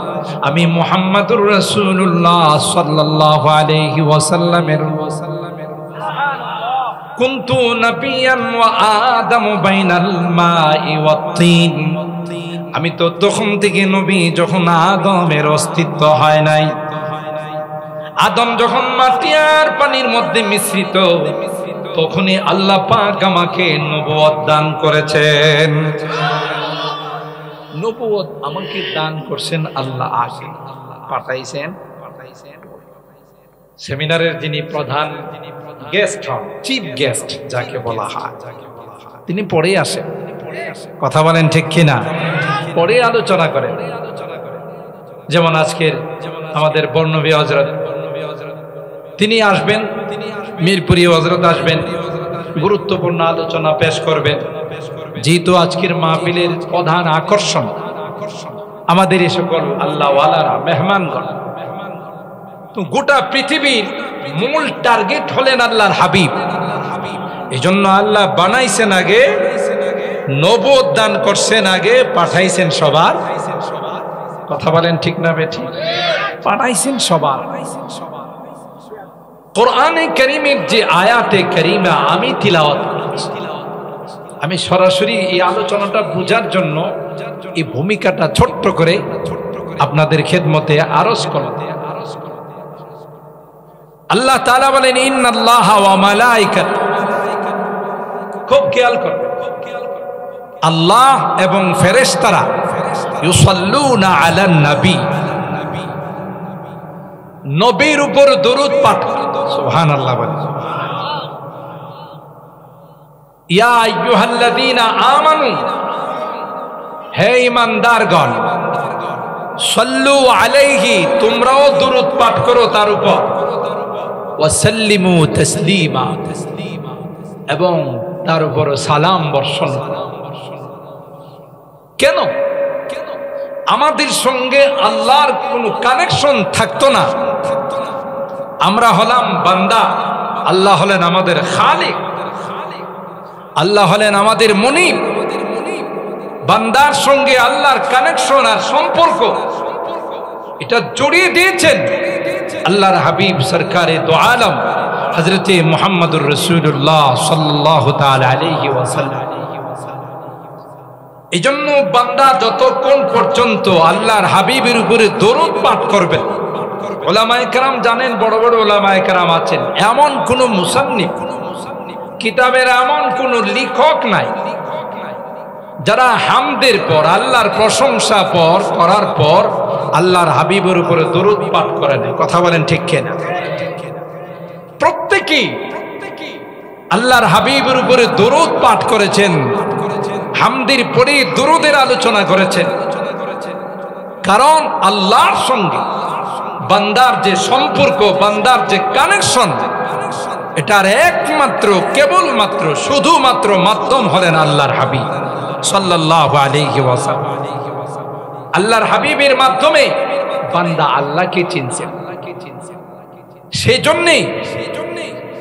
আমি মুহাম্মাদুর রাসূলুল্লাহ সাল্লাল্লাহু আলাইহি ওয়াসাল্লামের কুনতু নাবিয়ান ওয়া আদামু বাইনাল মাই ওয়াত তিন। আমি তো তখন থেকে নবী যখন আদমের অস্তিত্ব হয় নাই, আদম যখন মাটি আর পানির মধ্যে মিশ্রিত, তখনই আল্লাহ পাক আমাকে নবুয়ত দান করেছেন। নবুয়ত আমাকে দান করছেন আল্লাহ, আগে পাঠাইছেন। সেমিনারের যিনি প্রধান গেস্ট হন, চিফ গেস্ট যাকে বলা হয়, তিনি পরে আসেন, কথা বলেন ঠিক কিনা, পরে আলোচনা করেন। যেমন আজকের আমাদের বর্ণবী হযরত, তিনি আসবেন, মিরপুরি হযরত আসবেন, গুরুত্বপূর্ণ আলোচনা পেশ করবেন। যেহেতু আজকের মাহফিলের প্রধান আকর্ষণ আমাদের এই সকল আল্লাহওয়ালারা, মেহমানগণ, তো গোটা পৃথিবীর মূল টার্গেট হলেন আল্লাহর হাবিব। এই জন্য আল্লাহ বানাইছেন আগে, নবুয়ত দান করছেন আগে, পাঠাইছেন সবার, কথা বলেন ঠিক না বেঠিক, পাঠাইছেন সবার। কোরআনে কারীমের যে আয়াতে কারীমা আমি তিলাওয়াত করছি, আমি সরাসরি এই আলোচনাটা বোঝার জন্য এই ভূমিকাটা ছোট্ট করে আপনাদের খেদমতে আরজ করব। আল্লাহ তাআলা বলেন ইন্নাল্লাহা ওয়া মালাইকাতাহু, খুব খেয়াল করবেন, আল্লাহ এবং ফেরেশতারা ইউসাল্লুনা আলান নবী, নবীর উপর দরুদ পাঠ করে। সুবহানাল্লাহ বলেন, ইয়া আইয়ুহাল্লাযীনা আমানু, হে ঈমানদারগণ, সাল্লু আলাইহি, তোমরাও দরুদ পাঠ করো তার উপর, ওয়া সাল্লিমু তাসলিমা, এবং তার উপর সালাম বর্ষণ। কেন? আমাদের সঙ্গে আল্লাহর কোনো কানেকশন থাকতো না, আমরা হলাম বান্দা, আল্লাহ হলেন আমাদের খালিক, আল্লাহ হলেন আমাদের মুনিব। বান্দার সঙ্গে আল্লাহর কানেকশন আর সম্পর্ক এটা জড়িয়ে দিয়েছেন আল্লাহর হাবিব সরকারে দো আলম হযরতে মুহাম্মদুর রাসূলুল্লাহ সাল্লাল্লাহু তাআলা আলাইহি ওয়াসাল্লাম। এজন্য বান্দা যতক্ষণ পর্যন্ত আল্লাহর হাবিবের উপরে দরুদ পাঠ করবেন, উলামায়ে কেরাম জানেন, বড় বড় উলামায়ে কেরাম আছেন, এমন কোন মুসান্নিফ, কিতাবের এমন কোন লেখক নাই যারা হামদের পর, আল্লাহর প্রশংসা পর করার পর আল্লাহর হাবিবের উপরে দরুদ পাঠ করে না, কথা বলেন ঠিক কিনা। প্রত্যেকেই আল্লাহর হাবিবের উপরে দরুদ পাঠ করেছেন, হামদের পরে দরুদের আলোচনা করেছেন। কারণ আল্লাহর সঙ্গে বান্দার যে সম্পর্ক, বান্দার যে কানেকশন, এটার একমাত্র, কেবলমাত্র, শুধুমাত্র মাধ্যম হলেন আল্লাহর হাবিব সাল্লাল্লাহু আলাইহি ওয়াসাল্লাম। আল্লাহর হাবিবের মাধ্যমে বান্দা আল্লাহকে চিনছেন। সেই জন্যই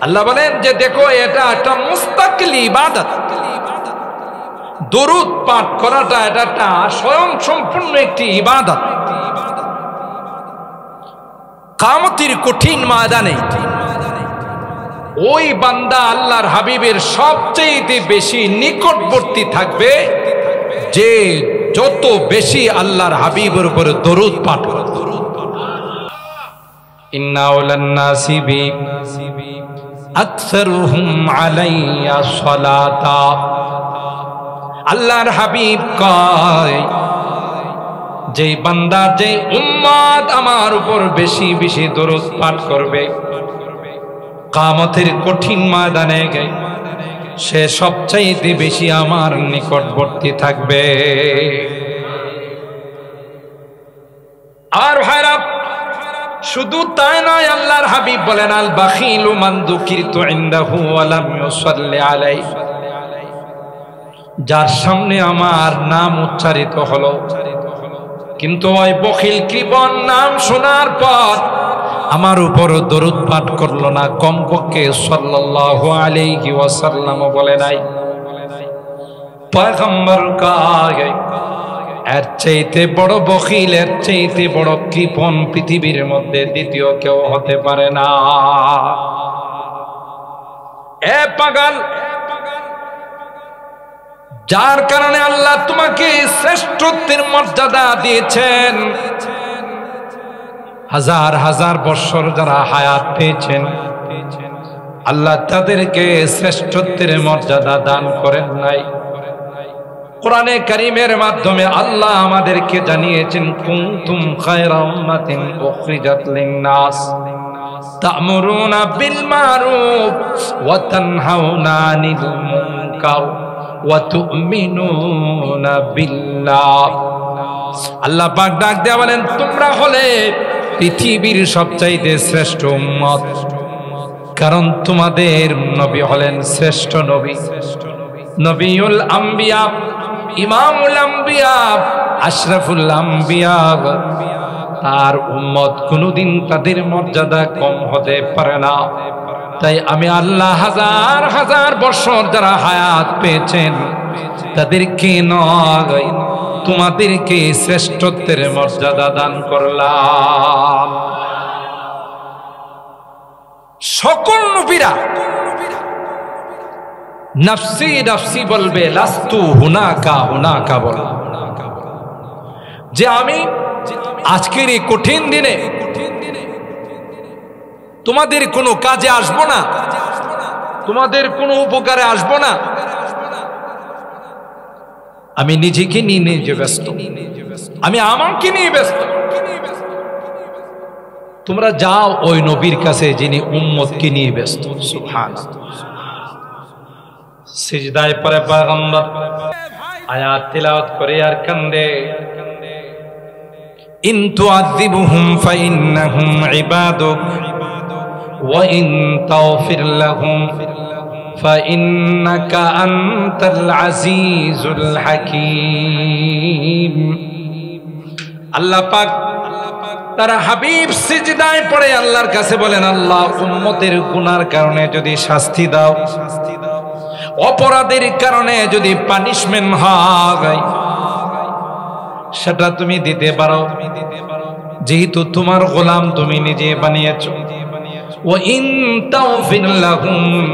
আল্লাহ বলেন যে দেখো, এটা একটা মুস্তাকিল ইবাদত, দরুদ পাঠ করাটা এটা একটা স্বয়ং সম্পূর্ণ একটি ইবাদত। কিয়ামতের কঠিন ময়দানে ওই বান্দা আল্লাহর হাবিবের সবচেয়ে বেশি নিকটবর্তী থাকবে যে যত বেশি আল্লাহর হাবিবের উপরে দরুদ পাঠ করে। ইন্না আওলান নাসি বি আকসারুহুম আলাইয়া সালাতা, আল্লাহর হাবিব কয় যে বান্দা, যে উম্মত আমার উপর বেশি বেশি দরুদ পাঠ করবে, কিয়ামতের কঠিন ময়দানে সে সবচাইতে বেশি আমার নিকটবর্তী থাকবে। আর ভাইরা, শুধু তাই নয়, আল্লাহর হাবিব বলেন আল বাখিলু মান যুকিরতু ইনদাহু ওয়া লাম ইউসাল্লি আলাইহি, যার সামনে আমার নাম উচ্চারিত হলো কিন্তু ওই বখিল কৃপণ নাম শোনার পর আমার উপর দরুদ পাঠ করলো না, কমপক্ষে সাল্লাল্লাহু আলাইহি ওয়াসাল্লাম বলে নাই। পয়গম্বর কয় এর চাইতে বড় বখিল, এর চাইতে বড় কৃপণ পৃথিবীর মধ্যে দ্বিতীয় কেউ হতে পারে না। এ পাগল, যার কারণে আল্লাহ তোমাকে শ্রেষ্ঠত্বের মর্যাদা দিয়েছেন, হাজার হাজার বছর যারা হায়াত পেয়েছেন আল্লাহ তাদেরকে শ্রেষ্ঠত্বের মর্যাদা দান করেন নাই। কোরআনে কারীমের মাধ্যমে আল্লাহ আমাদেরকে জানিয়েছেন, কুনতুম খায়রা উম্মাতিন উখরিজাত লিন-নাস তা'মুরুনা বিল মারুফ ওয়া তানহাউনা আনিল মুনকার ওয়া তু'মিনুনা বিল্লাহ। আল্লাহ পাক ডাক দেয়া বলেন, তোমরা হলে পৃথিবীর সবচাইতে শ্রেষ্ঠ উম্মত, কারণ তোমাদের নবী হলেন শ্রেষ্ঠ নবী, নবিউল আম্বিয়া, ইমামুল আম্বিয়া, আশরাফুল আম্বিয়া। তার উম্মত কোনদিন তাদের মর্যাদা কম হতে পারে না। তাই আমি আল্লাহ হাজার হাজার বছর যারা হায়াত পেয়েছেন তাদেরকে নয়, তোমাদেরকে শ্রেষ্ঠত্বের মর্যাদা দান করলাম। সকল নবীরা নফসি নফসি বলবে, লাস্তু হুনাকা হুনাকা বল, যে আমি আজকের এই কঠিন দিনে তোমাদের কোনো কাজে আসবো না, তোমাদের কোনো উপকারে আসবো না, আমি নিজেকে নিয়ে নিজে ব্যস্ত, আমি আমাকে নিয়ে ব্যস্ত। তোমরা যাও ওই নবীর কাছে যিনি উম্মতকে নিয়ে ব্যস্ত। সুবহানাল্লাহ। সিজদায় পড়ে পয়গম্বর আয়াত তিলাওয়াত করে আর কান্দে, ইন তুআযিবুহুম ফাইন্নাহুম ইবাদুক ওয়া ইন তাগফির লাহুম ফাইন্নাকা আনতাল আজিজুল হাকীম। আল্লাহ পাক তার হাবিব সিজদায় পড়ে আল্লাহর কাছে বলেন, আল্লাহ উম্মতের গুনার কারণে যদি শাস্তি দাও, অপরাধের কারণে যদি পানিশমেন্ট হয়, সেটা তুমি দিতে পারো, যেহেতু তোমার গোলাম তুমি নিজে বানিয়েছো। ওয়া ইন তাগফির লাহুম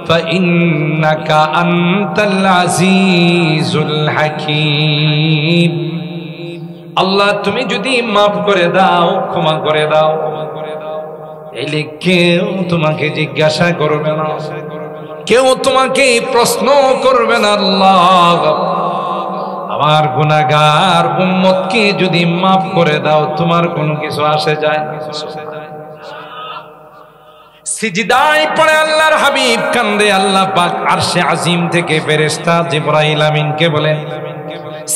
ফাইন্নাকা আনতাল আজিজুল হাকীম। আল্লাহ তুমি যদি মাফ করে দাও, ক্ষমা করে দাও, এলে কেউ তোমাকে জিজ্ঞাসা করবে না, কেউ তোমাকে প্রশ্ন করবে না। আল্লাহ আমার গুনাহগার উম্মতকে যদি মাফ করে দাও, তোমার কোনো কিছু আসে যায় না। সিজদায় পড়ে আল্লাহর হাবিব কান্দে। আল্লাহ পাক আরশে আজিম থেকে ফেরেশতা জিবরাইল আমিনকে বলেন,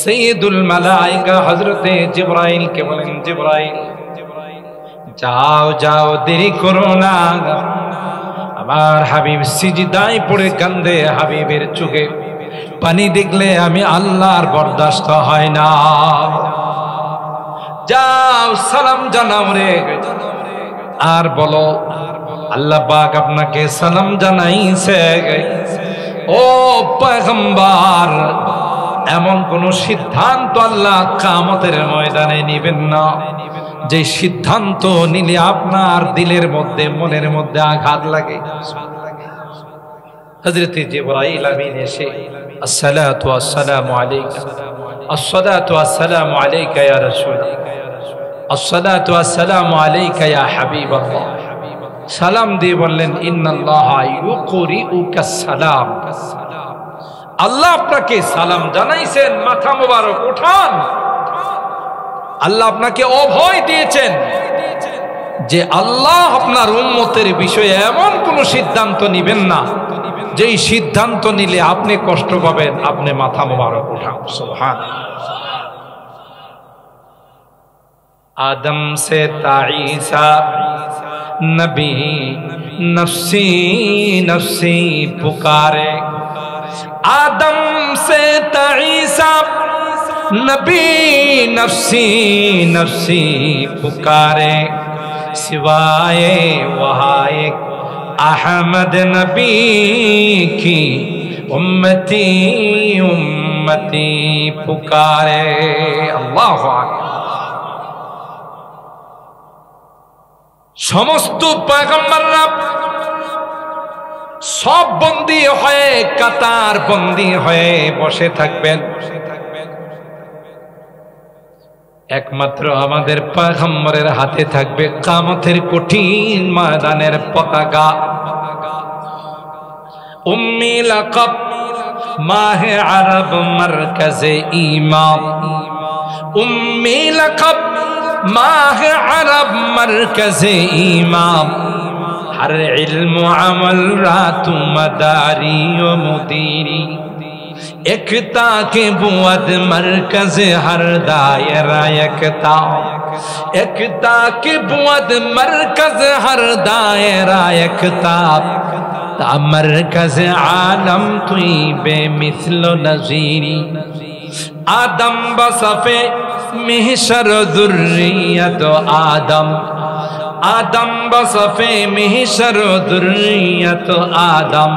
সৈয়দুল মালায়েকা হযরতে জিবরাইলকে বলেন, জিবরাইল যাও যাও, দেরি করো না। আমার হাবিব সিজদায় পড়ে কান্দে, হাবিবের চোখে পানি দেখলে আমি আল্লাহর বরদাস্ত হয় না। যাও সালাম জানাও রে, আর বলো আল্লাহ পাক আপনাকে সালাম জানাইছে। ও পয়গম্বর, এমন কোন সিদ্ধান্ত আল্লাহ কিয়ামতের ময়দানে নেবেন না যে সিদ্ধান্ত নিলে আপনার দিলের মধ্যে, মনের মধ্যে আঘাত লাগে। হযরত জিবরাইল আমিন এসে, আসসালাতু ওয়াসসালামু আলাইকা, আসসালাতু ওয়াসসালামু আলাইকা ইয়া রাসূলুল্লাহ, আসসালাতু ওয়াসসালামু আলাইকা ইয়া হাবিবাল্লাহ, সালাম দিয়ে বললেন, ইন্নাল্লাহা ইউকরিউকা সালাম। আল্লাহ আপনাকে সালাম জানাইছেন, মাথা মোবারক উঠান। আল্লাহ আপনাকে অভয় দিয়েছেন যে আল্লাহ আপনার উম্মতের বিষয়ে এমন কোন সিদ্ধান্ত নিবেন না যেই সিদ্ধান্ত নিলে আপনি কষ্ট পাবেন, আপনি মাথা মোবারক উঠান। সুবহানাল্লাহ। आदम से ताईसा नबी नफ्सी नफ्सी पुकारे, आदम से ताईसा नबी नफ्सी नफ्सी पुकारे, सिवाए वहाए अहमद नबी की उम्मती উম্মতি পুকারে। আল্লাহু আকবার। সমস্ত পয়গম্বররা সব বন্দী হয়ে, কাতার বন্দী হয়ে বসে থাকবেন, একমাত্র আমাদের পয়গম্বরের হাতে থাকবে কিয়ামতের কঠিন ময়দানের পতাকা। উম্মি লাকাব মাহে আরব মারকাজে ইমাম, উম্মি লাকাব মাহে আরব মারকাজে ইমাম, हर इल्म अमल रातु मदारी व मुदीरी, एकता के बुअद मरकज हर दायरा एकता, एकता के बुअद मरकज हर दायरा एकता, ता मरकज आलम तुई बेमिस्लो नजीरी, आदम बसफे महशर दुर्रियत आदम, आदम बसफे महशर दुर्रियत आदम,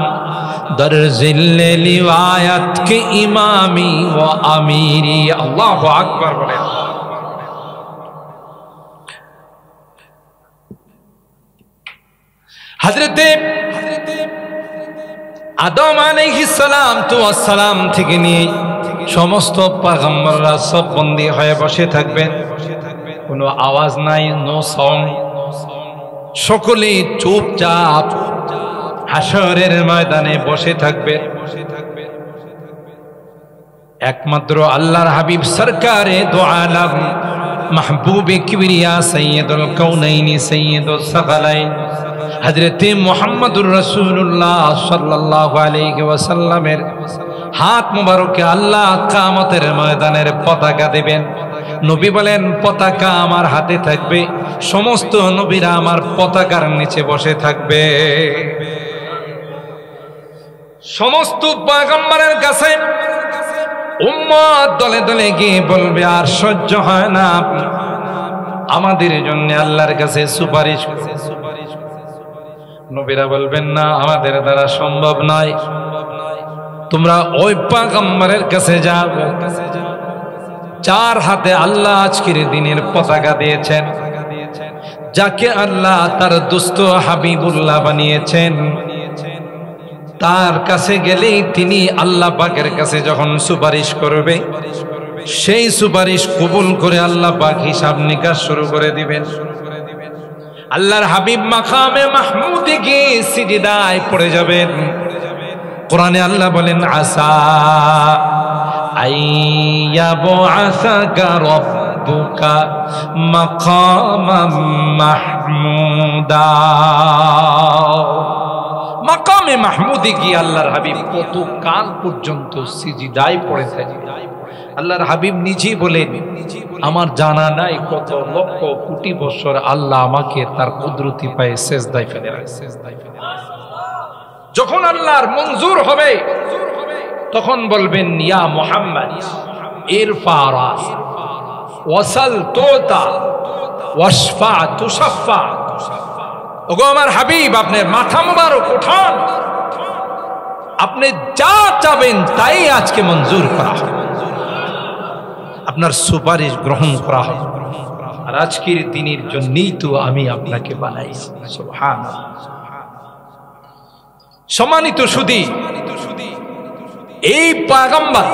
दर जिल्ले लिवायत के इमामी व अमीरी। अल्लाहु अकबर बोले। हजरते आदम अलैहिस सलाम तो अस्सलाम থেকে নিয়ে সমস্ত পয়গম্বররা সব বন্দী হয়ে বসে থাকবেন, কোনো আওয়াজ নাই, নো সাউন্ড, সকলে চুপচাপ হাশরের ময়দানে বসে থাকবে। একমাত্র আল্লাহর হাবিব সরকারে দো আলম মাহবুবে কিবরিয়া সৈয়দুল কাউনাইনি সৈয়দুস সাকালাইন হযরতে মুহাম্মদুর রাসূলুল্লাহ সাল্লাল্লাহু আলাইহি ওয়াসাল্লামের হাত মুবারকে আল্লাহ কিয়ামতের ময়দানের পতাকা দেবেন। নবী বলেন, পতাকা আমার হাতে থাকবে, সমস্ত নবীরা আমার পতাকার নিচে বসে থাকবে। সমস্ত পয়গম্বরের কাছে উম্মত দলে দলে গিয়ে বলবে, আর সহ্য হয় না, আমাদের জন্য আল্লাহর কাছে সুপারিশ। নবীরা বলবেন, না, আমাদের দ্বারা সম্ভব নয়, তোমরা ওই পয়গম্বরের কাছে যাও যার হাতে আল্লাহ আজকের দিনের পতাকা দিয়েছেন, যাকে আল্লাহ তার দুস্থ হাবিবুল্লাহ বানিয়েছেন। তার কাছে গেলেই তিনি আল্লাহ পাকের কাছে যখন সুপারিশ করবে, সেই সুপারিশ কবুল করে আল্লাহ পাক হিসাব নিকাশ শুরু করে দিবেন। আল্লাহর হাবিব মাকামে মাহমুদে গিয়ে সিজদায় পড়ে যাবেন। কোরআনে আল্লাহ বলেন, আসা আইয়াবআসাকা রাব্বুকা মাকামাম মাহমুদা। মাকামে মাহমুদে গিয়ে আল্লাহর হাবিব কত কাল পর্যন্ত সিজদায় পড়ে থাকেন। আল্লাহর হাবিব নিজেই বলেন, আমার জানা নাই কত লক্ষ কোটি বছর আল্লাহ আমাকে তার কুদরতি পায়ে সেজদায় ফেলে রাখছে। যখন আল্লাহর মঞ্জুর হবে তখন বলবেন, ইয়া মুহাম্মদ ইরফা রাস ওয়াসাল তুতা ওয়াশফা তুশাফা। ওগো আমার হাবিব, আপনি মাথা মোবারক উঠান, আপনি যা চাবেন তাই আজকে মঞ্জুর করা হবে, আপনার সুপারিশ গ্রহণ করা হবে। আর আজকের দিনের জন্যই তো আমি আপনাকে বানাইছি। সুবহানাল্লাহ। সম্মানিত সুধী, এই পয়গম্বর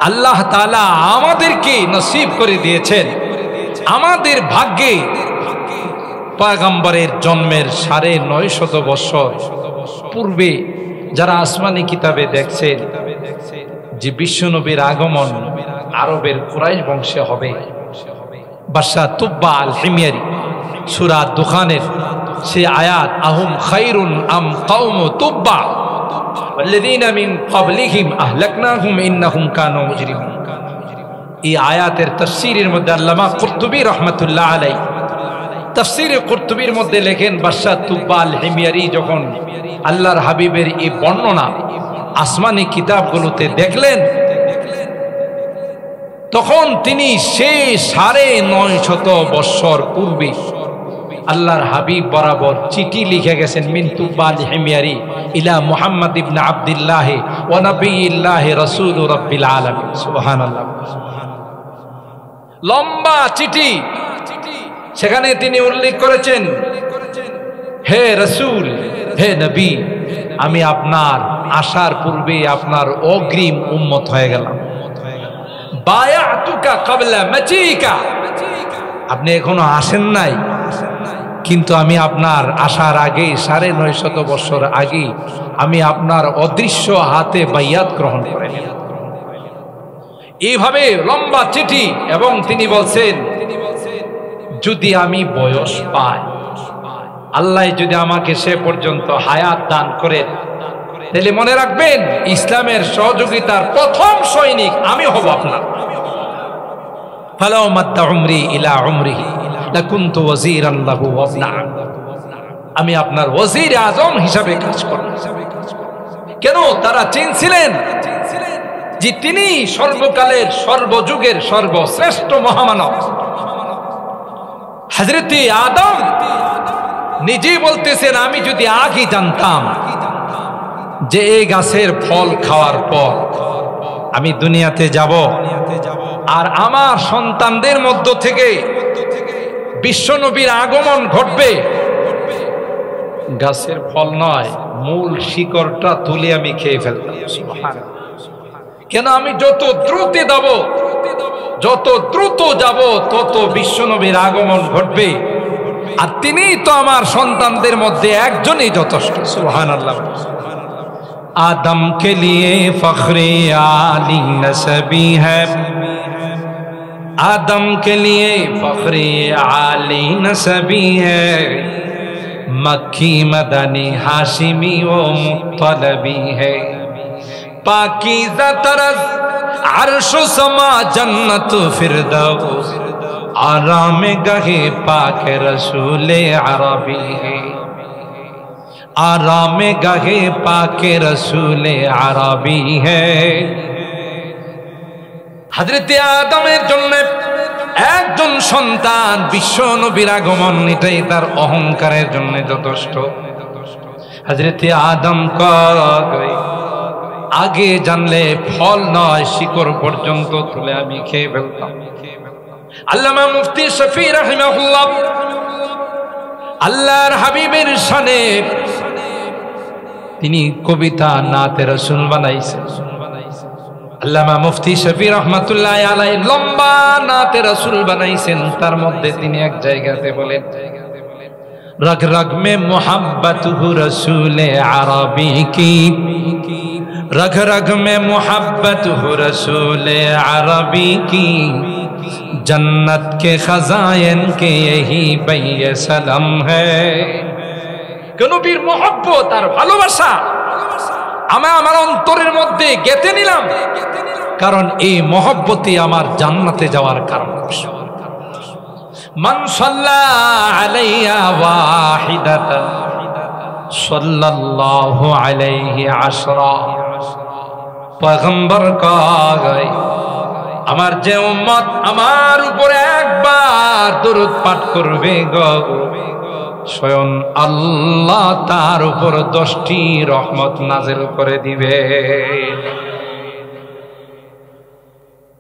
আল্লাহ তাআলা আমাদেরকে নসিব করে দিয়েছেন। আমাদের ভাগ্যে পয়গম্বরের জন্মের ৯৫০ বছর পূর্বে যারা আসমানি কিতাবে দেখছেন যে বিশ্বনবীর আগমন আরবের কুরাইশ বংশে হবে, বাদশা তুব্বা আল হিময়ারি সূরা দুখানের সে আয়াত, আহুম খায়রুন আম কওম তুব্বা ওয়াল্লাযীনা মিন ক্বাবলিহিম আহলাকনাহুম ইন্নাহুম কানু মুজরিমিন। এই আয়াতের তাফসীরের মধ্যে আল্লামা কুরতুবী রাহমাতুল্লাহ আলাইহি তাফসীরে কুরতুবীর মধ্যে লেখেন, বাদশা তুব্বা আল হিময়ারি যখন আল্লাহর হাবিবের এই বর্ণনা আসমানি কিতাবগুলোতে দেখলেন, তখন তিনি সেই ৯৫০ বছর পূর্বে আল্লাহর হাবিব বরাবর চিঠি লিখে গেছেন মিন তুবাল হিমিয়ারি ইলা মুহাম্মদ ইবনে আব্দুল্লাহ ওয়া নবিয়্যিল্লাহি রাসূল রাব্বিল আলামিন। সুবহানাল্লাহ। লম্বা চিঠি, সেখানে তিনি উল্লেখ করেছেন, হে রাসূল, হে নবী, আমি আপনার আসার পূর্বে আপনার অগ্রিম উম্মত হয়ে গেলাম। বায়াতুকা ক্বাবলা মাজিকা, আপনি এখনো আসেন নাই, কিন্তু আমি আপনার আসার আগে ৯৫০ বছর আগে আমি আপনার অদৃশ্য হাতে বাইয়াত গ্রহণ করে নিলাম। এইভাবে লম্বা চিঠি। এবং তিনি বলছেন, যদি আমি বয়স পাই, আল্লাহ যদি আমাকে সে পর্যন্ত হায়াত দান করেন, তাহলে মনে রাখবেন ইসলামের সহযোগিতার প্রথম সৈনিক আমি হব আপনার। ফালাউ মাদ্দা উমরি ইলা উমরিহি লাকুনতু ওয়াজিরান লাহু ওয়া ইবনা আম, আমি আপনার ওয়াজির আজম হিসাবে কাজ করব। কেন? তারা চিনছিলেন যে তিনি সর্বকালের সর্বযুগের সর্বশ্রেষ্ঠ মহামানব। হযরত আদম নিজেই বলতেছেন, আমি যদি আগে জানতাম যে এই গাছের ফল খাওয়ার পর আমি দুনিয়াতে যাব আর আমার সন্তানদের মধ্য থেকে বিশ্বনবীর আগমন ঘটবে, গাছের ফল নয়, মূল শিকড়টা তুলে আমি খেয়ে ফেলতাম। সুবহানাল্লাহ। কেন? আমি যত দ্রুত যাব তত বিশ্বনবীর আগমন ঘটবে, আর তিনি তো আমার সন্তানদের মধ্যে একজনই যথেষ্ট। সুবহানাল্লাহ। आदम के लिए फख्रे आली नसबी है, आदम के लिए फख्रे आली नसबी है, मक्खी मदनी हाशिमी व मुत्तलबी है, पाकीज़ा तरज़ अर्श समा जन्नत फिरदौस, आराम गहे पाक रसूले अरबी है, आराम गहे पाके रसूले আরবি है। হযরত আদমের জন্য একজন সন্তান, বিশ্ব নবীর আগমন, এটাই তার অহংকারের জন্য যথেষ্ট। হযরত আদম আগে জানলে ফল নয়, শিকড় পর্যন্ত তুলে আমি খেয়ে ফেলতাম। আল্লামা মুফতি শফি রাহিমাহুল্লাহ আল্লাহর হাবিবের শানে তিনি কবিতা নাতে রাসূল বানাইছেন। আল্লামা মুফতি শফি রহমাতুল্লাহ আলাইহি লম্বা নাতে রাসূল বানাইছেন। তার মধ্যে তিনি এক জায়গাতে বলেন, रग रग में मोहब्बत हु रसूले अरबी की, रग रग में मोहब्बत हु रसूले अरबी की, जन्नत के खजाइन के यही बैय सलम है। নবীর মহব্বত আর ভালোবাসা আমি আমার অন্তরের মধ্যে গেঁথে নিলাম, কারণ এই মহব্বতই আমার জান্নাতে যাওয়ার কারণ। মান সাল্লা আলাইয়া ওয়াহিদাতান সাল্লাল্লাহু আলাইহি আশরা, পয়গম্বর কয় আমার যে উম্মত আমার উপরে একবার দরুদ পাঠ করবে গো, স্বয়ং আল্লাহ তার উপর 10টি রহমত নাযিল করে দিবে।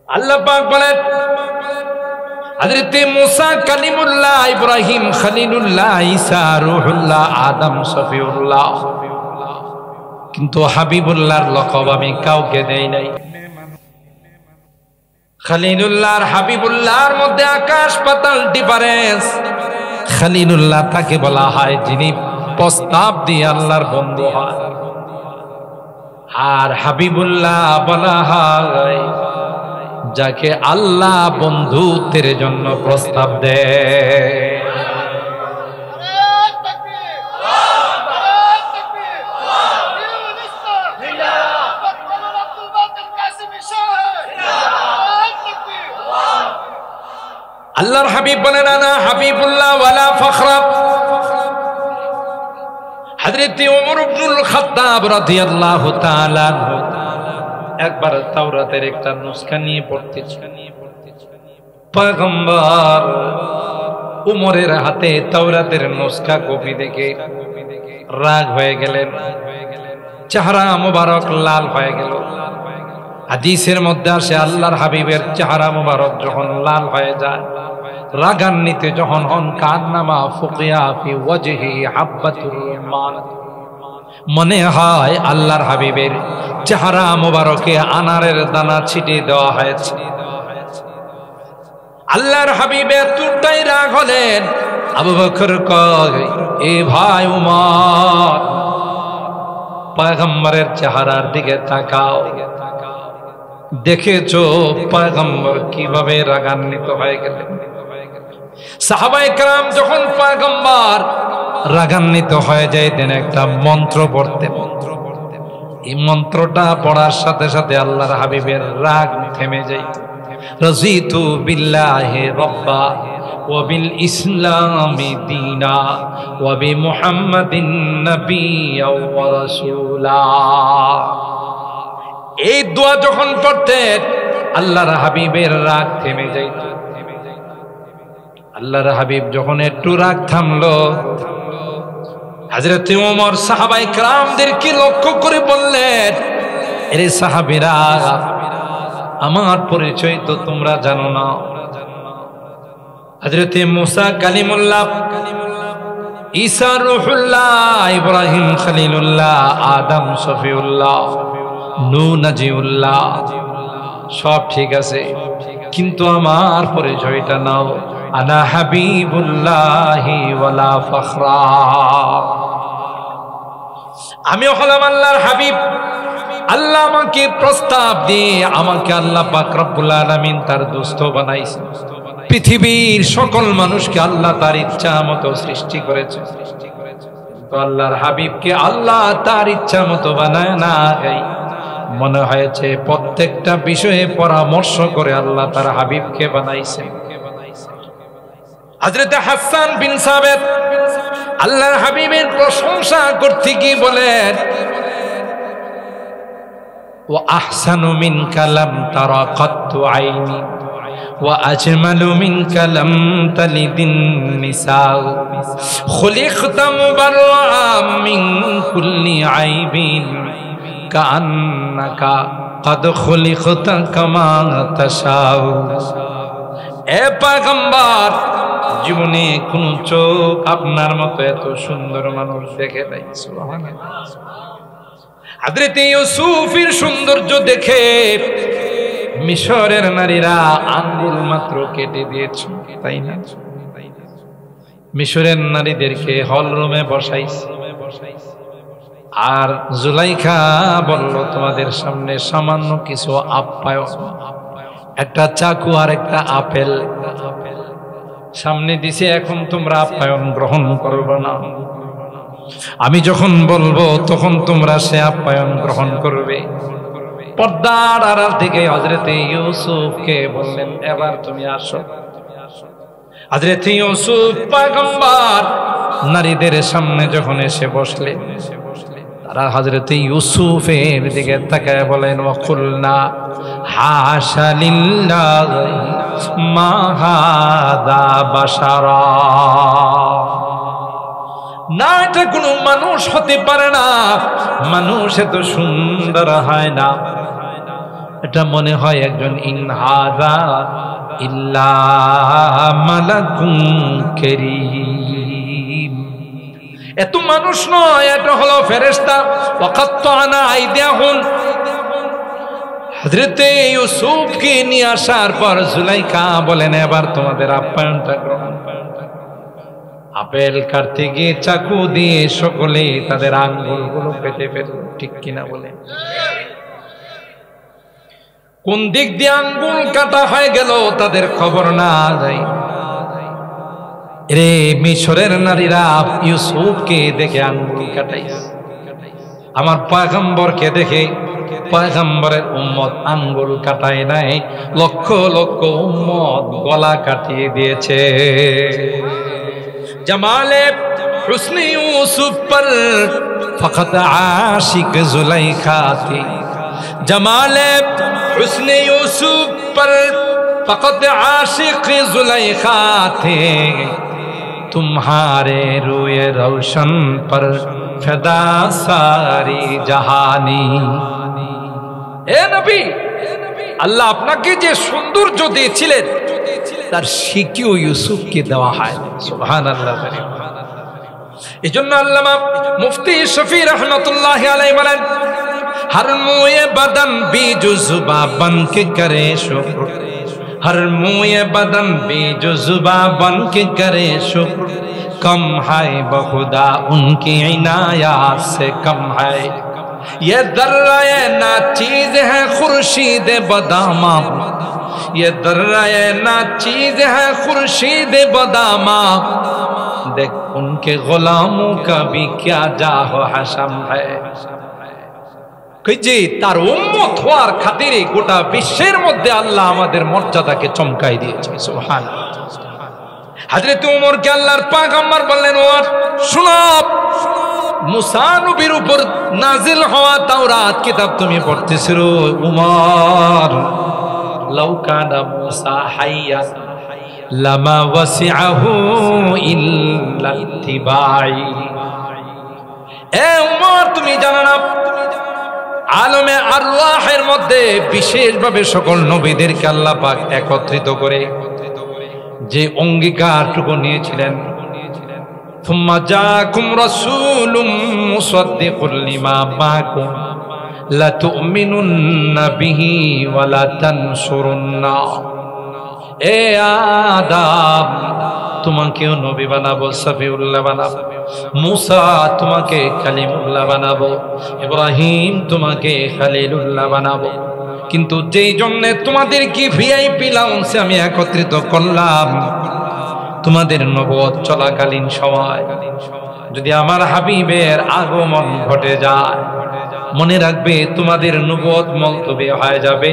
আল্লাহ পাক বলেন, হযরত মুসা কালিমুল্লাহ, ইব্রাহিম খলিলুল্লাহ, ঈসা রূহুল্লাহ, আদম সফিউল্লাহ, কিন্তু হাবিবুল্লাহর লকব আমি কাউকে দেই নাই। খলিলুল্লাহর হাবিবুল্লাহর মধ্যে আকাশ পাতাল ডিফারেন্স। খলিলুল্লাহ তাকে বলা হয় যিনি প্রস্তাব দিয়ে আল্লাহর বন্ধু হয়, আর হাবিবুল্লাহ বলা হয় যাকে আল্লাহ বন্ধুত্বের জন্য প্রস্তাব দেয়। আল্লাহর হাবিব বলেন, আনা হাবিবুল্লাহ ওয়ালা ফখরা। হযরত ওমর ইবনুল খাত্তাব রাদিয়াল্লাহু তাআলা একবার তাওরাতের একটা নুসখা নিয়ে পড়তেছেন। পয়গম্বর উমরের হাতে তাওরাতের নুসখা কপি দেখে রাগ হয়ে গেলেন, চেহারা মুবারক লাল হয়ে গেল। হাদিসের মধ্যে আসে আল্লাহর হাবিবের চেহারা মুবারক যখন লাল হয়ে যায়, রাগান্বিত যখন হন, কান্নামা ফুকিয়া ফি ওয়াজহি হাব্বাতুর রুমান, মনে হয় আল্লাহর হাবিবের চেহারা মুবারকে আনারের দানা ছিটিয়ে দেওয়া হয়েছে। আল্লাহর হাবিবের তুরটাই রাগ হলেন। আবু বকর কয়, এ ভাই উমর, পয়গম্বরের চেহারার দিকে তাকাও, দেখেছো পয়গম্বর কিভাবে রাগান্বিত হয়ে গেলেন। সাহাবায়ে কেরাম যখন পয়গম্বর রাগান্বিত হয়ে যাইতেন একটা মন্ত্র পড়তেন, এই মন্ত্রটা পড়ার সাথে সাথে আল্লাহর হাবিবের রাগ থেমে যাইত। রাজিতু বিল্লাহি রাব্বা ওয়া বিল ইসলামি দীনা ওয়া বি মুহাম্মাদিন নাবিয়্যা ওয়া রাসূলা। এই দোয়া যখন পড়তেন আল্লাহর হাবিবের রাগ থেমে যাইত। আল্লাহর হাবিব যখন একটু রাগ থামলো, হযরত ওমর সাহাবায়ে কেরামদেরকে লক্ষ্য করে বললেন, এরে সাহাবীরা, আমার পরিচয় তো তোমরা জানো না। হযরত মুসা কালিমুল্লাহ, ঈসা রূহুল্লাহ, ইব্রাহিম খলিলুল্লাহ, আদম শফিউল্লাহ, নূহ নাজিউল্লাহ, সব ঠিক আছে, কিন্তু আমার পরিচয়টা নাও। আনা হাবিবুল্লাহি ওয়ালা ফখরা, আমি হলাম আল্লাহর হাবিব। আল্লাহ আমাকে প্রস্তাব দিয়ে আমাকে আল্লাহ পাক রব্বুল আলামিন তার দোস্ত বানাইছেন। পৃথিবীর সকল মানুষকে আল্লাহ তার ইচ্ছা মতো সৃষ্টি করেছে, তো আল্লাহর হাবিবকে আল্লাহ তার ইচ্ছা মতো বানায় না। মনে হয়েছে প্রত্যেকটা বিষয়ে পরামর্শ করে আল্লাহ তার হাবিবকে বানাইছেন। হযরত হাসান বিন সাবিত আল্লাহর হাবিবের প্রশংসা করতে গিয়ে বলেন, ওয়া আহসানু মিনকা লাম তারা কাত্তু আইনি ওয়া আজমালু মিনকা লাম তালিদিন নিসা খুলিকতা মুবাররাম মিন কুল্লি আইবিন কান্নাকা কদ খুলিকতা কামা তাশাউ। এ পয়গম্বর, জীবনে কোন চোখ আপনার মতো এত সুন্দর মানুষ দেখে নাই। সুবহানাল্লাহ। হযরত ইউসুফের সৌন্দর্য দেখে মিশরের নারীরা আঙ্গুল মাত্র কেটে দিয়েছে, তাই না? মিশরের নারীদেরকে হল রুমে বসাইছে, আর জুলাইখা বলল, তোমাদের সামনে সামান্য কিছু আপ্যায়ন, একটা চাকু আর একটা আপেল সামনে দিছে, এখন তোমরা আপ্যায়ন গ্রহণ করবে না। আমি যখন বলবো তখন তোমরা সে আপ্যায়ন গ্রহণ করবে। পর্দার আড়াল থেকে হযরত ইউসুফকে বললেন, এবার তুমি আসো। হযরত ইউসুফ পয়গম্বর নারীদের সামনে যখন এসে বসলেন, তারা হযরত ইউসুফের দিকে তাকায় বলেন, ওয়াকুলনা হাশা লিল্লাহি মা হাযা বাশারা, না এটা কোনো মানুষ হতে পারে না, মানুষ এত সুন্দর হয় না, এটা মনে হয় একজন ইন হাযা ইল্লা মালাকুন কারীম, এত মানুষ নয়, এটা হলো ফেরেশতা। ওয়াকাত্তানা আইদিয়াহুম, হযরত ইউসুফকে নিয়ে আসার পর জুলাইখা বলেন, এবার তোমাদের আপ্যায়নটা গ্রহণ। আপেল কাটতে গিয়ে চাকু দিয়ে সকলে তাদের আঙ্গুলগুলো কেটে ফেলল, ঠিক কিনা বলে? কোন দিক দিয়ে আঙ্গুল কাটা হয়ে গেল তাদের খবর না যায়। রে মিশরের নারীরা ইউসুফকে দেখে আঙ্গুল কাটাইছে, আমার পয়গম্বরকে দেখে পয়গম্বরের উম্মত আঙ্গুল কাটায় নাই, লক্ষ লক্ষ উম্মত গলা কাটিয়ে দিয়েছে। जमाले हुस्न यूसुफ पर फकत आशिक जुलैखा थी, जमाले हुस्न यूसुफ पर फकत आशिक जुलैखा थे, तुम्हारे रूए रोशन पर फिदा सारी जहानी। এ নবী, আল্লাহ আপনাকে যে সৌন্দর্য দিয়েছিলেন তার শিকিও ইউসুফকে দেওয়া হয়। সুবহানাল্লাহ। এজন্য আল্লামা মুফতি শফি রহমাতুল্লাহি আলাইহি বলেন, हर मुए बदन भी जुज़्बा बन के करे शुक्र, हर मुए बदन भी जुज़्बा बन के करे शुक्र, कम है बहुदा उनकी इनायत से कम है, ये दर्राए ना चीज है खुर्शीद बदामा, ये दर्राए ना चीज है खुर्शीद बदामा, देख उनके गुलामों का भी क्या जाहो हशम है। যে তার উম্মত হওয়ার খাতিরে গোটা বিশ্বের মধ্যে আল্লাহ আমাদের মর্যাদাকে চমকাই দিয়েছে। সুবহানাল্লাহ। হযরত ওমরকে আল্লাহর পয়গম্বর বললেন, ওমর শুনো, মুসা নবীর উপর নাজিল হওয়া তাওরাত কিতাব তুমি পড়তেছো। ওমর, লাউ কানা মুসা হাইয়া লামা ওয়াসিআহু ইল্লা ইত্তিবাই। এ ওমর, তুমি জানো না আলমে আরওয়াহের মধ্যে বিশেষভাবে সকল নবীদেরকে আল্লাহ পাক একত্রিত করে যে অঙ্গীকারটুকু নিয়েছিলেন, থুম্মা জাকুম রাসূলুম মুসাদ্দিকুল লিমা মাকুম লা তুমিনুন্না বিহি ওয়া লা তানসুরুন্না। এ আদম, তোমাকেও নবী বানাবো, সফিউল্লাহ বানাবো, মুসা তোমাকে কালিমুল্লাহ বানাবো, ইব্রাহিম তোমাকে খলিলুল্লাহ বানাবো, কিন্তু যেই জন্য তোমাদের কি ভিআইপি লাউন্সে আমি একত্রিত করলাম, তোমাদের নবুয়ত চলাকালীন সময় যদি আমার হাবিবের আগমন ঘটে যায়, মনে রাখবে তোমাদের নবুয়ত মুলতবি হয়ে যাবে,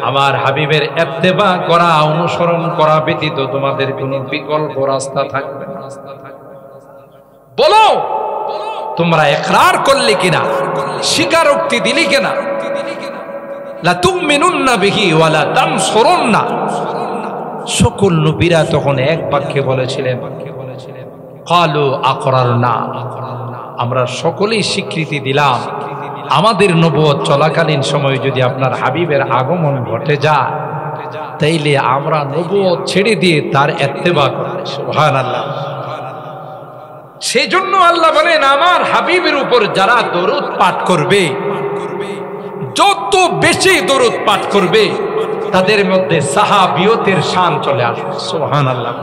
আমার হাবিবের ইত্তেবা করা, অনুসরণ করা ব্যতীত তোমাদের কোনো বিকল্প রাস্তা থাকবে না। বলো, তোমরা ইকরার করলে কিনা, স্বীকারোক্তি দিলে কিনা? লা তুমিনুন্না বিহি ওয়া লা তানসুরুন্না। সকল নবীরা তখন এক বাক্যে বলেছিলেন, ক্বালু আকরারনা, আমরা সকলেই স্বীকৃতি দিলাম, আমাদের নবুয়ত চলাকালীন সময় যদি আপনার হাবিবের আগমন ঘটে যায়, তাইলে আমরা নবুয়ত ছেড়ে দিয়ে তার ইত্তেবা করব। সুবহানাল্লাহ। সেজন্য আল্লাহ বলেন, আমার হাবিবের উপর যারা দরুদ পাঠ করবে, যত বেশি দরুদ পাঠ করবে, তাদের মধ্যে সাহাবিয়তের শান চলে আসবে। সুবহানাল্লাহ।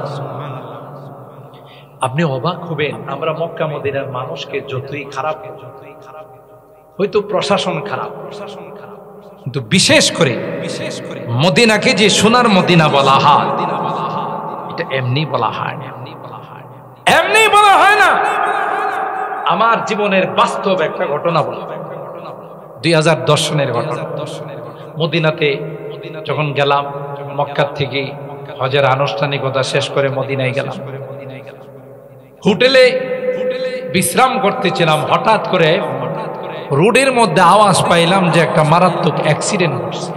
আপনি অবাক হবেন, আমরা মক্কা মদিনার মানুষকে যতই খারাপ, হয়তো প্রশাসন খারাপ, কিন্তু বিশেষ করে মদিনাকে যে সোনার মদিনা বলা হয়, এটা এমনি বলা হয় না, এমনি বলা হয় না। আমার জীবনের বাস্তব একটা ঘটনা বলা, 2010 সনের ঘটনা। মদিনাতে যখন গেলাম, মক্কা থেকে হজের আনুষ্ঠানিকতা শেষ করে মদিনায় গেলাম, হোটেলে বিশ্রাম করতেছিলাম, হঠাৎ করে রোডের মধ্যে আওয়াজ পাইলাম যে একটা মারাত্মক অ্যাক্সিডেন্ট হয়েছে।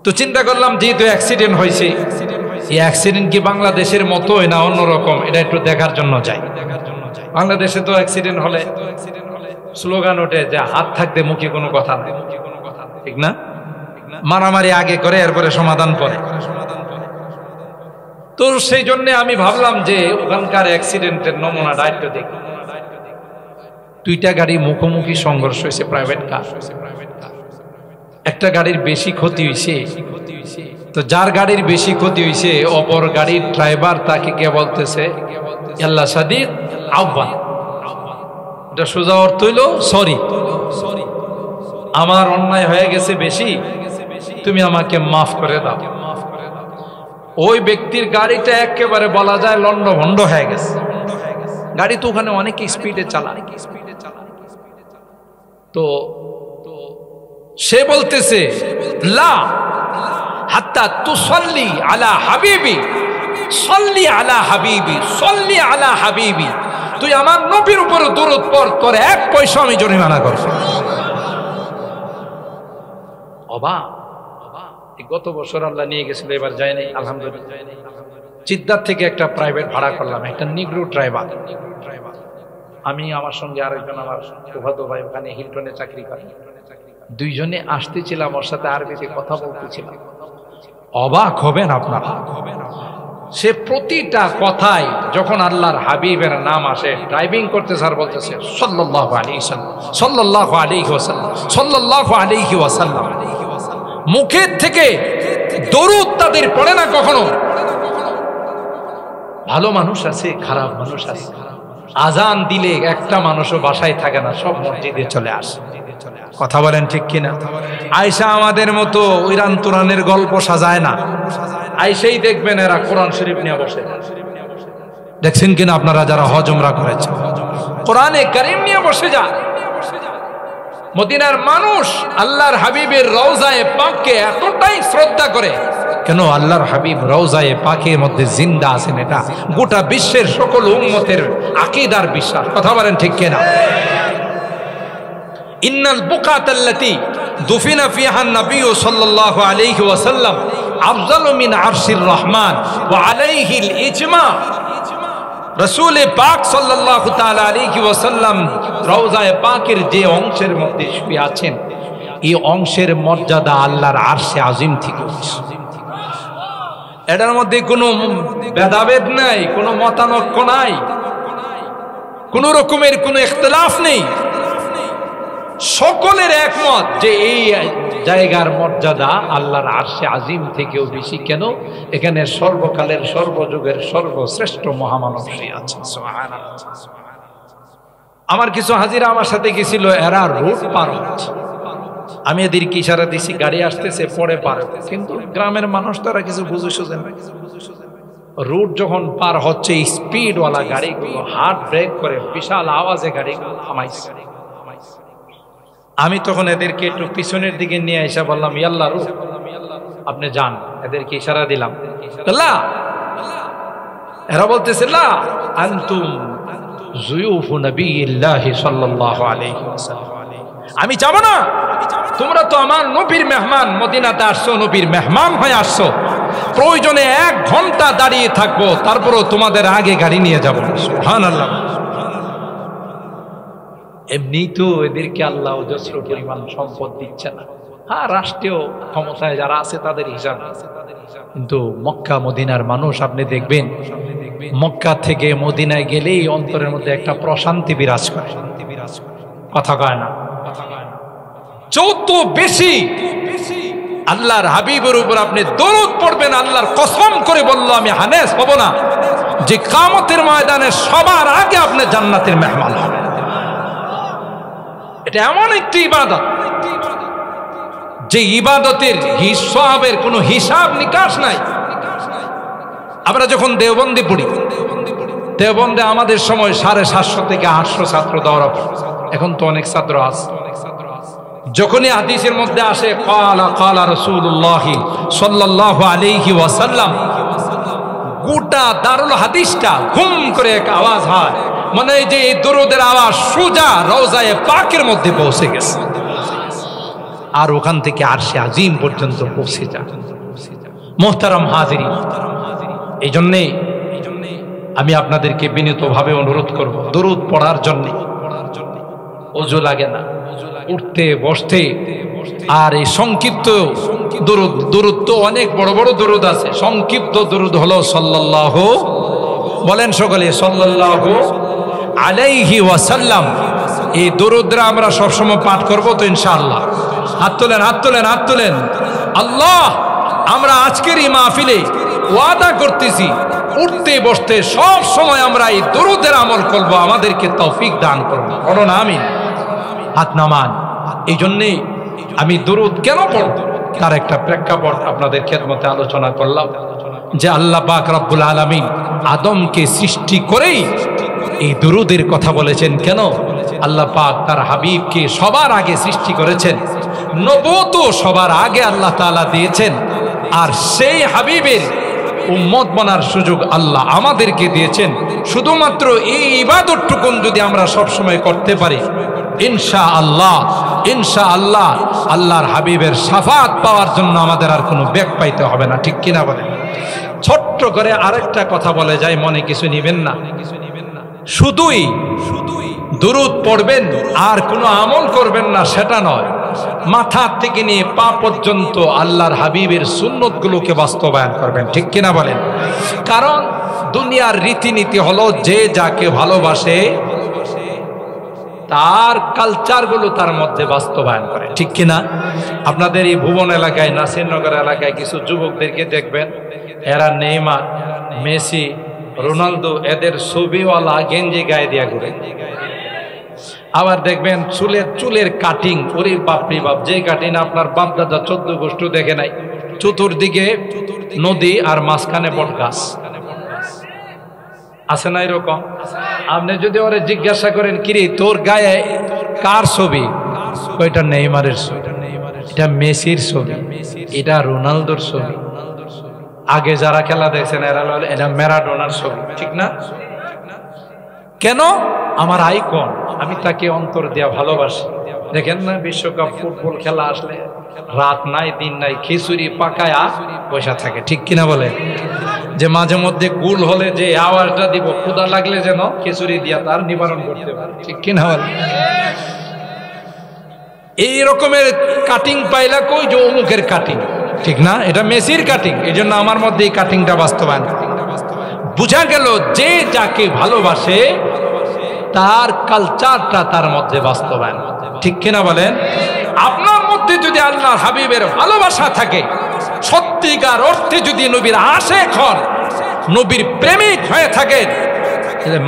তো চিন্তা করলাম, যেহেতু অ্যাক্সিডেন্ট হয়েছে, এই অ্যাক্সিডেন্ট কি বাংলাদেশের মতোই না অন্যরকম, এটা একটু দেখার জন্য যাই। বাংলাদেশে তো অ্যাক্সিডেন্ট হলে স্লোগান ওঠে যে হাত থাকতে মুখে কোনো কথা নাই, ঠিক না? মারামারি আগে করে, এরপরে সমাধান করে। তো সেই জন্য আমি ভাবলাম যে ওখানকার অ্যাক্সিডেন্টের নমুনাটা একটু দেখি। দুইটা গাড়ি মুখোমুখি সংঘর্ষ হয়েছে, প্রাইভেট কার। একটা গাড়ির বেশি ক্ষতি হয়েছে, তো যার গাড়ির বেশি ক্ষতি হয়েছে, অপর গাড়ির ড্রাইভার তাকে কে বলতেছে, আল্লাহ সাদিক আহ্বান। এটা সোজা অর্থ হইল, সরি, আমার অন্যায় হয়ে গেছে বেশি, তুমি আমাকে মাফ করে দাও। ওই ব্যক্তির গাড়িটা একেবারে বলা যায় লন্ডভন্ড হয়ে গেছে। গাড়ি তো ওখানে অনেক স্পিডে চালায়, তো সে বলতেছে, লা হাত্তা তুসাল্লি আলা হাবিবি, সাল্লি আলা হাবিবি, সাল্লি আলা হাবিবি, তুই আমার নবীর উপর দরুদ পড়, তোর 1 পয়সা আমি জরিমানা করব। অবাক, গত বছর আল্লাহ নিয়ে গেছিল, এবার যায় নাই, আলহামদুলিল্লাহ। চিদ্দার থেকে একটা প্রাইভেট ভাড়া করলাম, একটা নিগ্রো ড্রাইভার। আমি, আমার সঙ্গে আরেকজন আমার ফুফাতো ভাই ওখানে হিলটনে চাকরি করে, দুইজনে আসতেছিলাম, ওর সাথে আরবিতে কথা বলতেছিলাম। অবাক হবেন আপনারা, সে প্রতিটা কথায় যখন আল্লাহর হাবিবের নাম আসে, ড্রাইভিং করতে স্যার বলতেছে সাল্লাল্লাহু আলাইহি ওয়াসাল্লাম, সাল্লাল্লাহু আলাইহি ওয়াসাল্লাম, সাল্লাল্লাহু আলাইহি ওয়াসাল্লাম। মুখের থেকে দরুদ তাদের পড়ে না কখনো। ভালো মানুষ আছে, খারাপ মানুষ আছে। আজান দিলে একটা মানুষও বাসায় থাকে না, সব মসজিদে চলে আসে। কথা বলেন ঠিক কিনা? আয়েশা আমাদের মতো ইরান তুরানের গল্প সাজায় না। আয়েশাই দেখবেন এরা কোরআন শরীফ নিয়ে বসে। দেখছেন কিনা আপনারা যারা হজ উমরা করেছেন, কোরআনে কারীম নিয়ে বসে যায়। মদিনার মানুষ আল্লাহর হাবিবের রওজায়ে পাককে এতটাই শ্রদ্ধা করে, কেন? আল্লাহর হাবিব রওজায়ে পাকের মধ্যে জিন্দা আছেন, এটা গোটা বিশ্বের সকল উম্মতের আকীদার বিশ্বাস। কথা বলেন ঠিক কিনা? ইন্নাল বুকাতাল্লাতী দুফিনা ফিহা নবী সাল্লাল্লাহু আলাইহি ওয়াসাল্লাম আফজালু মিন আরশির রহমান ওয়া আলাইহিল ইজমা। রাসূল পাক সাল্লাল্লাহু তাআলা আলাইহি ওয়াসাল্লাম রওজায়ে পাকের যে অংশের মধ্যে শুয়ে আছেন, এই অংশের মর্যাদা আল্লাহর আরশে আজিম থেকে। এটার মধ্যে কোনো ভেদাভেদ নাই, কোনো মতানৈক্য নাই, কোনো রকমের কোনো ইখতিলাফ নেই। সকলের একমত যে এই জায়গার মর্যাদা আল্লাহর আরশে আজিম থেকেও বেশি। কেন? এখানে সর্বকালের সর্বযুগের সর্বশ্রেষ্ঠ মহামানব সে আছে। সুবহানাল্লাহ। আমার কিছু হাজিরা আমার সাথে গেছিল, এরা রোড পার হচ্ছে, আমি এদেরকে ইশারা দিছি গাড়ি আসতেছে পরে পার, কিন্তু গ্রামের মানুষ তারা কিছু বুঝে সুঝে না। রোড যখন পার হচ্ছে, স্পিডওয়ালা গাড়িগুলো হার্ড ব্রেক করে বিশাল আওয়াজে গাড়িগুলো থামাইছে। আমি তখন এদেরকে একটু পিছনের দিকে নিয়ে এসে বললাম, ইয়াল্লাহ রূপ, আপনি যান। এদেরকে ইশারা দিলাম, এরা বলতেছে লা আনতুম যুয়ুফু নবিয়্যিল্লাহি সাল্লাল্লাহু আলাইহি ওয়াসাল্লাম। আমি যাব না, তোমরা তো আমার নবীর মেহমান, মদিনাতে আসছো, নবীর মেহমান হয়ে আসছো, প্রয়োজনে 1 ঘন্টা দাঁড়িয়ে থাকবো, তারপরও তোমাদের আগে গাড়ি নিয়ে যাব। সুবহানাল্লাহ। এমনি তো এদেরকে আল্লাহ অজস্র পরিমাণ সম্পদ দিচ্ছে না। হ্যাঁ, রাষ্ট্রীয় ক্ষমতায় যারা আছে তাদের হিসাব, কিন্তু মক্কা মদিনার মানুষ আপনি দেখবেন, মক্কা থেকে মদিনায় গেলেই অন্তরের মধ্যে একটা প্রশান্তি বিরাজ করে। কথা কয় না? যত বেশি আল্লাহর হাবিবের উপর আপনি দরুদ পড়বেন, আল্লাহর কসম করে বলল, আমি হানেস হব না যে কিয়ামতের ময়দানে সবার আগে আপনি জান্নাতের মেহমান হবেন। এটা এমন একটি ইবাদত যে ইবাদতের সওয়াবের কোনো হিসাব নিকাশ নাই। আমরা যখন দেওবন্দে পড়ি, দেওবন্দে আমাদের সময় 750 থেকে 800 ছাত্র দৌড়া পড়ে, এখন তো অনেক ছাত্র আছে। যখনই হাদিসের মধ্যে আসে ক্বালা ক্বালা রাসূলুল্লাহি সাল্লাল্লাহু আলাইহি ওয়াসাল্লাম, গোটা দারুল হাদিসটা ঘুম করে এক আওয়াজ হয়, মানে যে এই দরুদের আওয়াজ সোজা রওজায়ে পাকের মধ্যে পৌঁছে গেছে, আর ওখান থেকে আরশে আজিম পর্যন্ত পৌঁছে যায়। মুহতারাম হাজিরিন, এই জন্যে আমি আপনাদেরকে বিনীতভাবে অনুরোধ করব, দরুদ পড়ার জন্য ওযু লাগে না, উঠতে বসতে। আর এই সংক্ষিপ্ত দরুদ, দরুদ তো অনেক বড় বড় দরুদ আছে, সংক্ষিপ্ত দরুদ হলো সাল্লাল্লাহু, বলেন সকলে সাল্লাল্লাহু আলাইহি ওয়াসাল্লাম। এই দরুদরা আমরা সবসময় পাঠ করবো তো ইনশাআল্লাহ। হাত তোলেন, হাত তোলেন, হাত তোলেন। আল্লাহ, আমরা আজকের এই মাহফিলে ওয়াদা করতেছি, উঠতে বসতে সব সময় আমরা এই দরুদের আমল করব, আমাদেরকে তৌফিক দান করুন। বলুন আমিন। হাত নামান। এই জন্যে আমি দরুদ কেন পড়ব তার একটা প্রেক্ষাপট আপনাদের খেদমতে আলোচনা করলাম, যে আল্লাহ পাক রব্বুল আলামিন আদমকে সৃষ্টি করেই এই দরুদের কথা বলেছেন। কেন? আল্লাহ পাক তার হাবিবকে সবার আগে সৃষ্টি করেছেন, নবুয়ত সবার আগে আল্লাহ তাআলা দিয়েছেন, আর সেই হাবিবের উম্মত বনার সুযোগ আল্লাহ আমাদেরকে দিয়েছেন। শুধুমাত্র এই ইবাদতটুকুন যদি আমরা সব সময় করতে পারি, ইনশাআল্লাহ, ইনশাআল্লাহ আল্লাহর হাবিবের শাফাত পাওয়ার জন্য আমাদের আর কোনো ব্যাগ পাইতে হবে না। ঠিক কিনা বলেন? ছোট্ট করে আরেকটা কথা বলে যায়, মনে কিছু নিবেন না। শুধুই দুরূদ পড়বেন আর কোনো আমল করবেন না সেটা নয়, মাথা থেকে নিয়ে পা পর্যন্ত আল্লাহর হাবিবের সুন্নতগুলোকে বাস্তবায়ন করবেন, ঠিক কিনা বলেন? কারণ দুনিয়ার রীতিনীতি হলো যে যাকে ভালোবাসে তার কালচারগুলো তার মধ্যে বাস্তবায়ন করে, ঠিক কিনা? আপনাদের এই ভুবন এলাকায়, নাসিরনগর এলাকায় কিছু যুবকদেরকে দেখবেন, এরা নেইমার, মেসি, রোনালদো এদের ছবিওয়ালা গেঞ্জি গায়ে দিয়া ঘুরে। আবার দেখবেন চুলের কাটিং, ওরে বাপরি বাপ, যে কাটিং আপনার বাপ দাদা 14 গোষ্ঠী দেখে নাই। চতুর্দিকে নদী আর মাঝখানে বট গাছ, আছে না এরকম? আপনি যদি ওরে জিজ্ঞাসা করেন, কিরে তোর গায়ে কার ছবি? ওইটা নেইমারের ছবি, এটা মেসির ছবি, এটা রোনালদোর ছবি। আগে যারা খেলা দেখছেন এরা এটা ম্যারাডোনার ছবি, ঠিক না? কেন? আমার আইকন, আমি তাকে অন্তর দিয়া ভালোবাসি। দেখেন না বিশ্বকাপ ফুটবল খেলা আসলে রাত নাই দিন নাই খিচুড়ি পাকায়া পয়সা থাকে, ঠিক কিনা বলে? যে মাঝে মধ্যে গুল হলে যে আওয়াজটা দিব, ক্ষুধা লাগলে যেন খিচুড়ি দিয়া তার নিবারণ করতে পারে, ঠিক কিনা বলে? এই রকমের কাটিং পাইলা কই? যে অমুকের কাটিং, ঠিক না? এটা মেসির কাটিং, এই জন্য আমার মধ্যে এই কাটিংটা বাস্তবায়ন। বুঝা গেল যে যাকে ভালোবাসে তার কালচারটা তার মধ্যে বাস্তবায়ন, ঠিক কিনা বলেন? আপনার মধ্যে যদি আল্লাহর হাবিবের ভালোবাসা থাকে, সত্যিকার অর্থে যদি নবীর আশিক হন, নবীর প্রেমিক হয়ে থাকেন,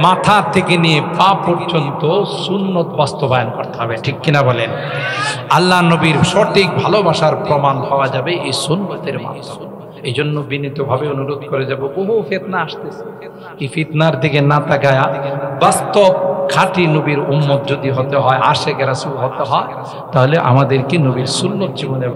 মাথা থেকে নিয়ে পা পর্যন্ত সুন্নত বাস্তবায়ন করতে হবে, ঠিক কিনা বলেন? আল্লাহ নবীর সঠিক ভালোবাসার প্রমাণ পাওয়া যাবে এই সুন্নতের মাধ্যমে। এই জন্য বিনীতভাবে অনুরোধ করে যাব, বহু ফিতনা আসতেছে, এই ফিতনার দিকে না তাকায়া বাস্তব খাঁটি নবীর উম্মত যদি হতে হয়, আশিক রাসূল হতে হয়, তাহলে আমাদেরকে নবীর সুন্নত জীবনে